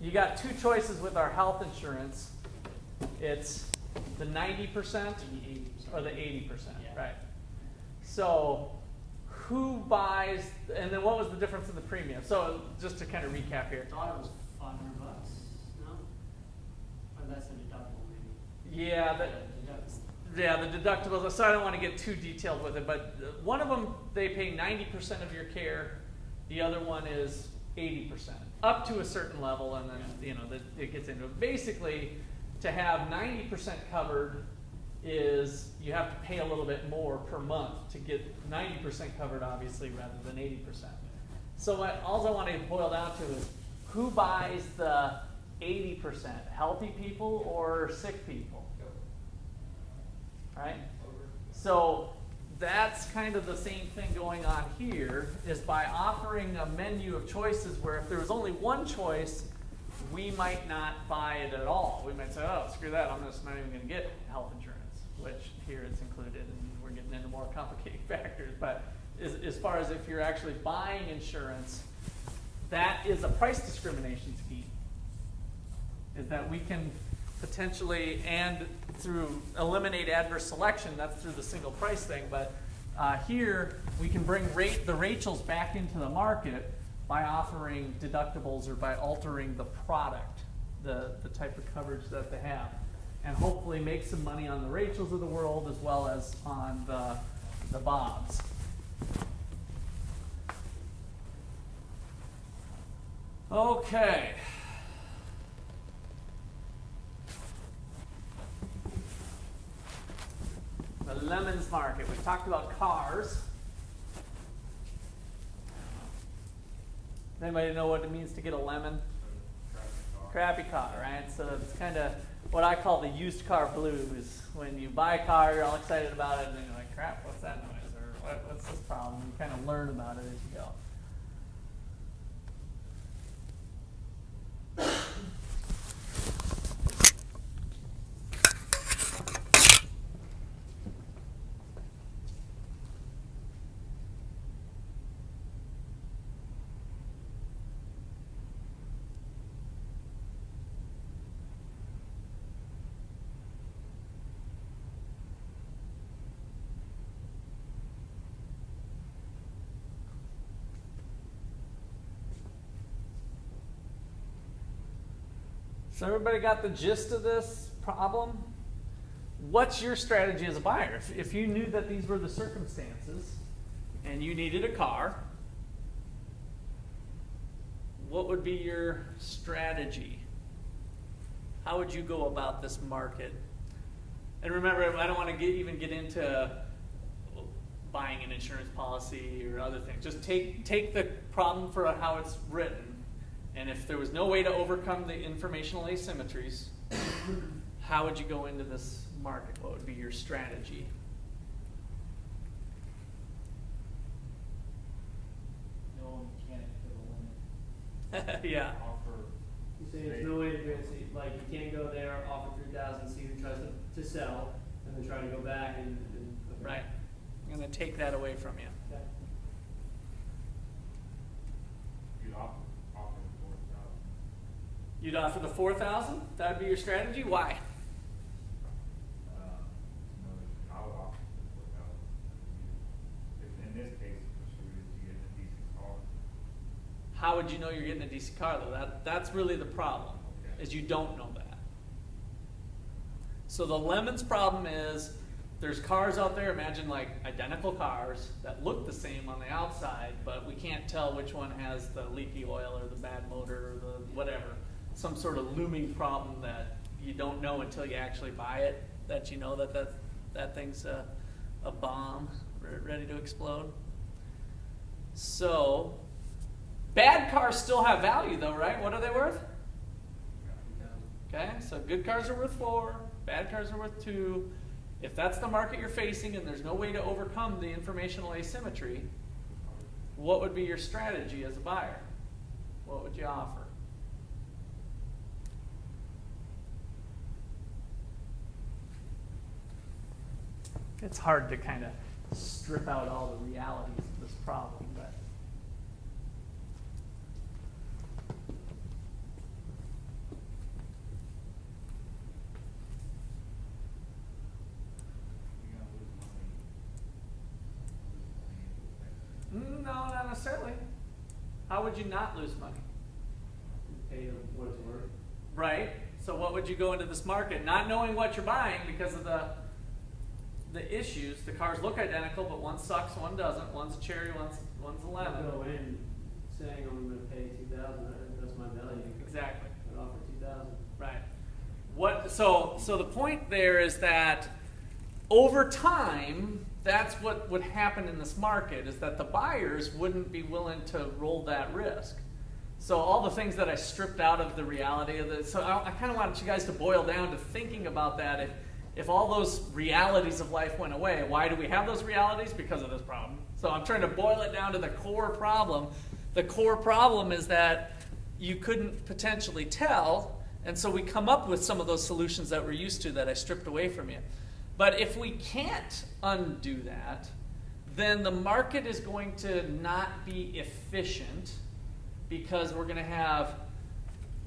Speaker 1: You got two choices with our health insurance. It's the 90% or the 80%, right? So who buys, and then what was the difference in the premium? So just to kind of recap here.
Speaker 3: I thought it was $500, no? Or that's the deductible, maybe.
Speaker 1: Yeah, the deductibles. So I don't want to get too detailed with it, but one of them, they pay 90% of your care. The other one is 80%, up to a certain level, and then it gets into it. Basically, to have 90% covered is you have to pay a little bit more per month to get 90% covered, obviously, rather than 80%. So all I want to boil down to is who buys the 80%? Healthy people or sick people? Right? So that's kind of the same thing going on here, is by offering a menu of choices where if there was only one choice, we might not buy it at all. We might say, oh, screw that, I'm just not even going to get health insurance, which here it's included, and we're getting into more complicated factors. But as far as if you're actually buying insurance, that is a price discrimination scheme. Is that we can potentially, and through eliminate adverse selection, that's through the single price thing, but here we can bring the Rachels back into the market by offering deductibles or by altering the product, the type of coverage that they have, and hopefully make some money on the Rachels of the world as well as on the Bobs. Okay. The lemons market. We've talked about cars. Anybody know what it means to get a lemon? Crappy car, right? So it's kind of what I call the used car blues. When you buy a car, you're all excited about it, and then you're like, crap, what's that noise? Or what's this problem? You kind of learn about it as you go. So everybody got the gist of this problem? What's your strategy as a buyer? If you knew that these were the circumstances and you needed a car, what would be your strategy? How would you go about this market? And remember, I don't want to even get into buying an insurance policy or other things. Just take the problem for how it's written. And if there was no way to overcome the informational asymmetries, how would you go into this market? What would be your strategy?
Speaker 2: No mechanic to the limit.
Speaker 1: Yeah.
Speaker 2: Offer.
Speaker 3: You say there's no way to do it, so like you can't go there, offer 3,000, see who tries to sell, and then try to go back and okay.
Speaker 1: Right. I'm going to take that away from you.
Speaker 3: Okay.
Speaker 2: You'd offer the 4,000.
Speaker 1: You'd offer the 4,000? That would be your strategy? Why?
Speaker 2: I would offer the 4,000. In this case, for sure, you get a decent car.
Speaker 1: How would you know you're getting a decent car, though? That's really the problem,
Speaker 2: Okay.
Speaker 1: is you don't know that. So the lemons problem is there's cars out there, imagine like identical cars that look the same on the outside, but we can't tell which one has the leaky oil or the bad motor or the whatever. Some sort of looming problem that you don't know until you actually buy it, that you know that thing's a bomb ready to explode. So bad cars still have value though, right? What are they worth? Okay, so good cars are worth 4, bad cars are worth 2. If that's the market you're facing and there's no way to overcome the informational asymmetry, what would be your strategy as a buyer? What would you offer? It's hard to kind of strip out all the realities of this problem, but no, not necessarily. How would you not lose money?
Speaker 3: Pay them what it's worth.
Speaker 1: Right. So what would you go into this market not knowing what you're buying because of the issues? The cars look identical, but one sucks, one doesn't. One's a cherry, one's a lemon.
Speaker 3: I'd go in saying I'm going to pay 2,000. That's my value.
Speaker 1: Exactly.
Speaker 3: I'd offer 2,000.
Speaker 1: Right. So the point there is that over time, that's what would happen in this market, is that the buyers wouldn't be willing to roll that risk. So all the things that I stripped out of the reality of this, so I kind of wanted you guys to boil down to thinking about that. If all those realities of life went away, why do we have those realities? Because of this problem. So I'm trying to boil it down to the core problem. The core problem is that you couldn't potentially tell, and so we come up with some of those solutions that we're used to that I stripped away from you. But if we can't undo that, then the market is going to not be efficient because we're going to have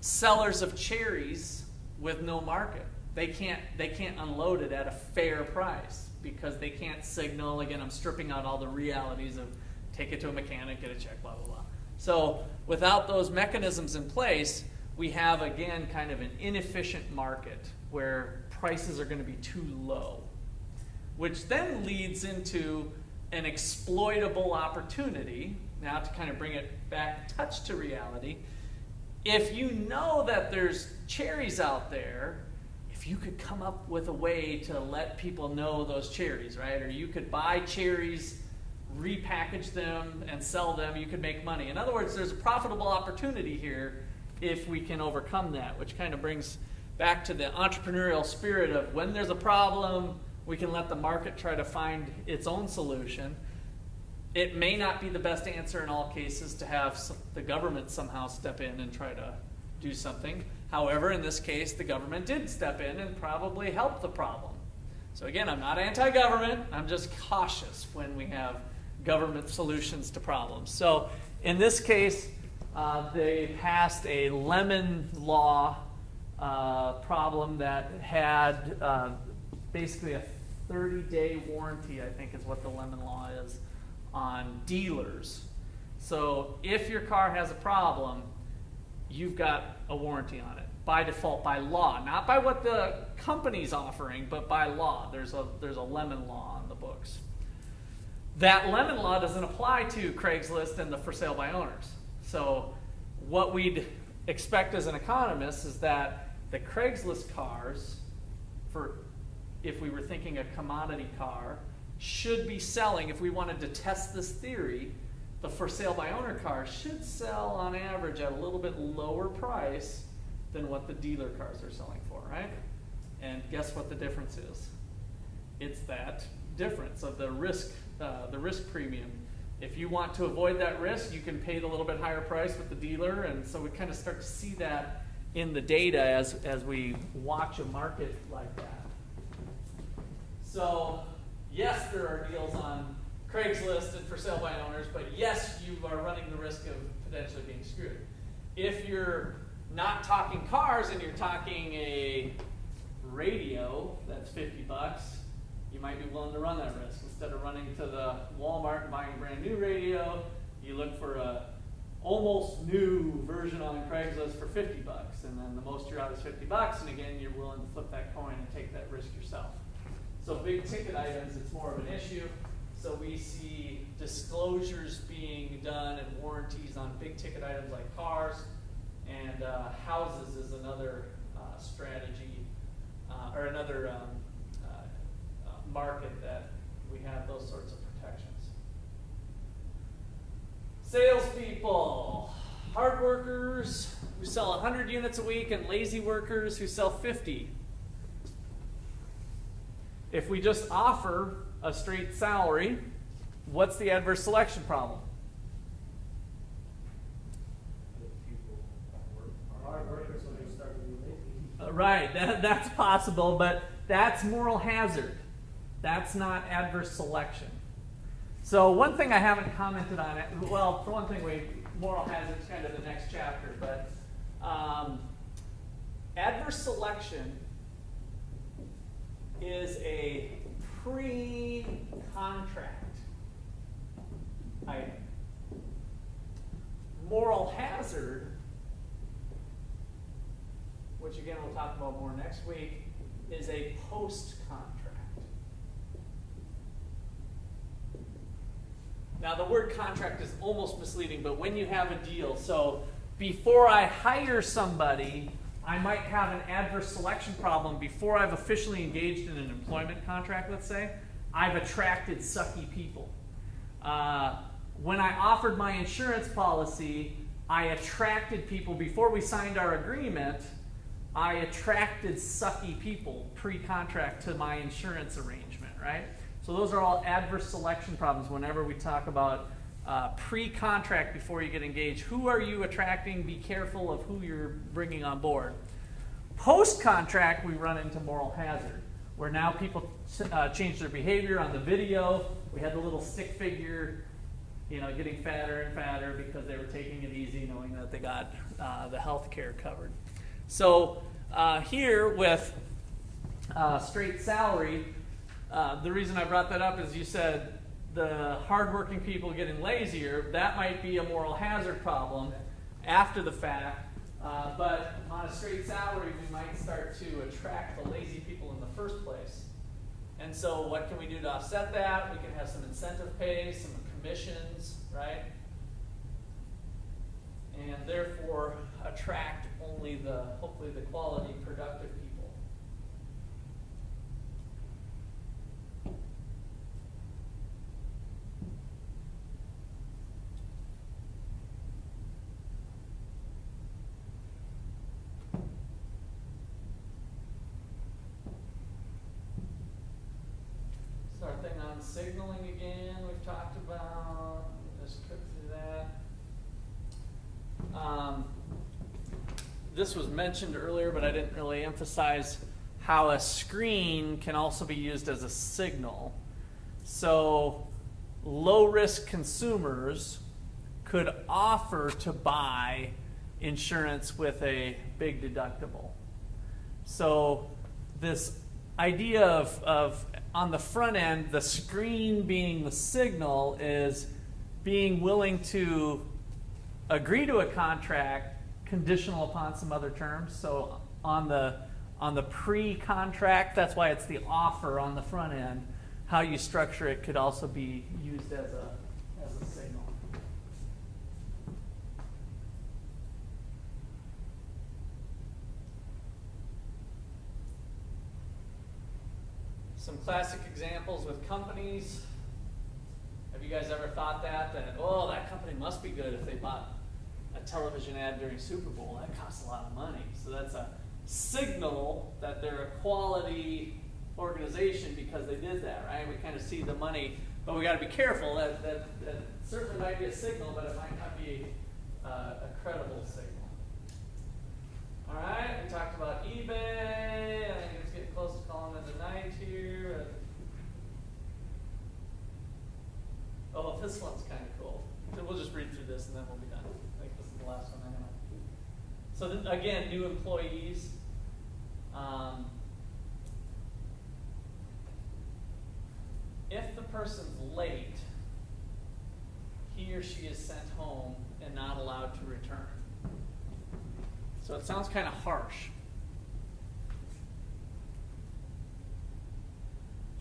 Speaker 1: sellers of cherries with no market. They can't unload it at a fair price because they can't signal. Again, I'm stripping out all the realities of take it to a mechanic, get a check, blah, blah, blah. So without those mechanisms in place, we have, again, kind of an inefficient market where prices are going to be too low, which then leads into an exploitable opportunity. Now to kind of bring it back touch to reality, if you know that there's cherries out there, if you could come up with a way to let people know those cherries, right? Or you could buy cherries, repackage them, and sell them, you could make money. In other words, there's a profitable opportunity here if we can overcome that, which kind of brings back to the entrepreneurial spirit of when there's a problem, we can let the market try to find its own solution. It may not be the best answer in all cases to have the government somehow step in and try to do something. However, in this case, the government did step in and probably help the problem. So again, I'm not anti-government, I'm just cautious when we have government solutions to problems. So in this case, they passed a lemon law problem that had basically a 30-day warranty, I think is what the lemon law is, on dealers. So if your car has a problem, you've got a warranty on it. by default by law, not by what the company's offering, but by law. There's a lemon law on the books. That lemon law doesn't apply to Craigslist and the for sale by owners. So what we'd expect as an economist is that the Craigslist cars, if we were thinking a commodity car, should be selling, if we wanted to test this theory, the for sale by owner car should sell on average at a little bit lower price than what the dealer cars are selling for, right? And guess what the difference is? It's that difference of the risk premium. If you want to avoid that risk, you can pay the little bit higher price with the dealer, and so we kind of start to see that in the data as we watch a market like that. So yes, there are deals on Craigslist and for sale by owners, but yes, you are running the risk of potentially being screwed. If you're not talking cars and you're talking a radio that's $50, you might be willing to run that risk. Instead of running to the Walmart and buying a brand new radio, you look for a almost new version on Craigslist for $50, and then the most you're out is $50, and again, you're willing to flip that coin and take that risk yourself. So big ticket items, it's more of an issue. So we see disclosures being done and warranties on big ticket items like cars, and houses is another strategy or another market that we have those sorts of protections. Salespeople, hard workers who sell 100 units a week and lazy workers who sell 50. If we just offer a straight salary, what's the adverse selection problem?
Speaker 3: Hard workers, so they start to be lazy.
Speaker 1: Right, that's possible, but that's moral hazard. That's not adverse selection. So one thing I haven't commented on it, well, for one thing, moral hazard is kind of the next chapter, but adverse selection is a pre-contract item. Moral hazard, which again we'll talk about more next week, is a post-contract. Now the word contract is almost misleading, but when you have a deal, so before I hire somebody, I might have an adverse selection problem before I've officially engaged in an employment contract, let's say. I've attracted sucky people. When I offered my insurance policy, I attracted people, before we signed our agreement, I attracted sucky people pre-contract to my insurance arrangement, right? So those are all adverse selection problems whenever we talk about pre-contract before you get engaged. Who are you attracting? Be careful of who you're bringing on board. Post-contract, we run into moral hazard, where now people change their behavior on the video. We had the little stick figure, getting fatter and fatter because they were taking it easy, knowing that they got the health care covered. So here with straight salary, the reason I brought that up is you said the hardworking people getting lazier. That might be a moral hazard problem after the fact, but on a straight salary, we might start to attract the lazy people in the first place. And so what can we do to offset that? We can have some incentive pay, some commissions, right? And therefore attract only hopefully the quality productive people. So our thing on signaling again, we've talked about. Just quick through that. This was mentioned earlier, but I didn't really emphasize how a screen can also be used as a signal. So low-risk consumers could offer to buy insurance with a big deductible. So this idea of on the front end, the screen being the signal is being willing to agree to a contract conditional upon some other terms. So on the pre-contract, that's why it's the offer on the front end. How you structure it could also be used as a signal. Some classic examples with companies. Have you guys ever thought that oh, that company must be good if they bought a television ad during Super Bowl? That costs a lot of money. So that's a signal that they're a quality organization because they did that, right? We kind of see the money, but we got to be careful. That certainly might be a signal, but it might not be a credible signal. All right, we talked about eBay. I think it's getting close to calling it a night here. Oh, this one's kind of cool. We'll just read through this and then we'll be done. I think this is the last one I have. So then, again, new employees. If the person's late, he or she is sent home and not allowed to return. So it sounds kind of harsh.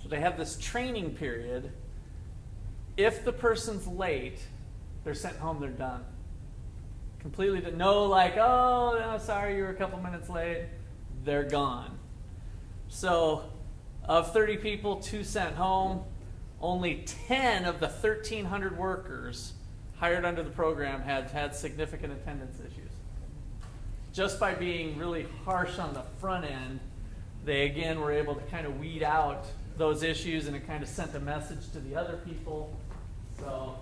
Speaker 1: So they have this training period. If the person's late, they're sent home, they're done. Completely, no like, oh, no, sorry, you were a couple minutes late. They're gone. So of 30 people, 2 sent home. Only 10 of the 1,300 workers hired under the program had significant attendance issues. Just by being really harsh on the front end, they again were able to kind of weed out those issues, and it kind of sent a message to the other people. So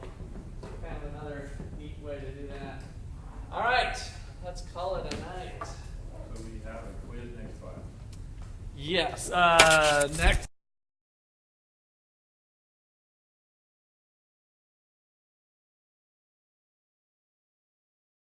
Speaker 1: kind of another neat way to do that. All right, let's call it a night.
Speaker 2: So we have a quiz next class.
Speaker 1: Yes, next.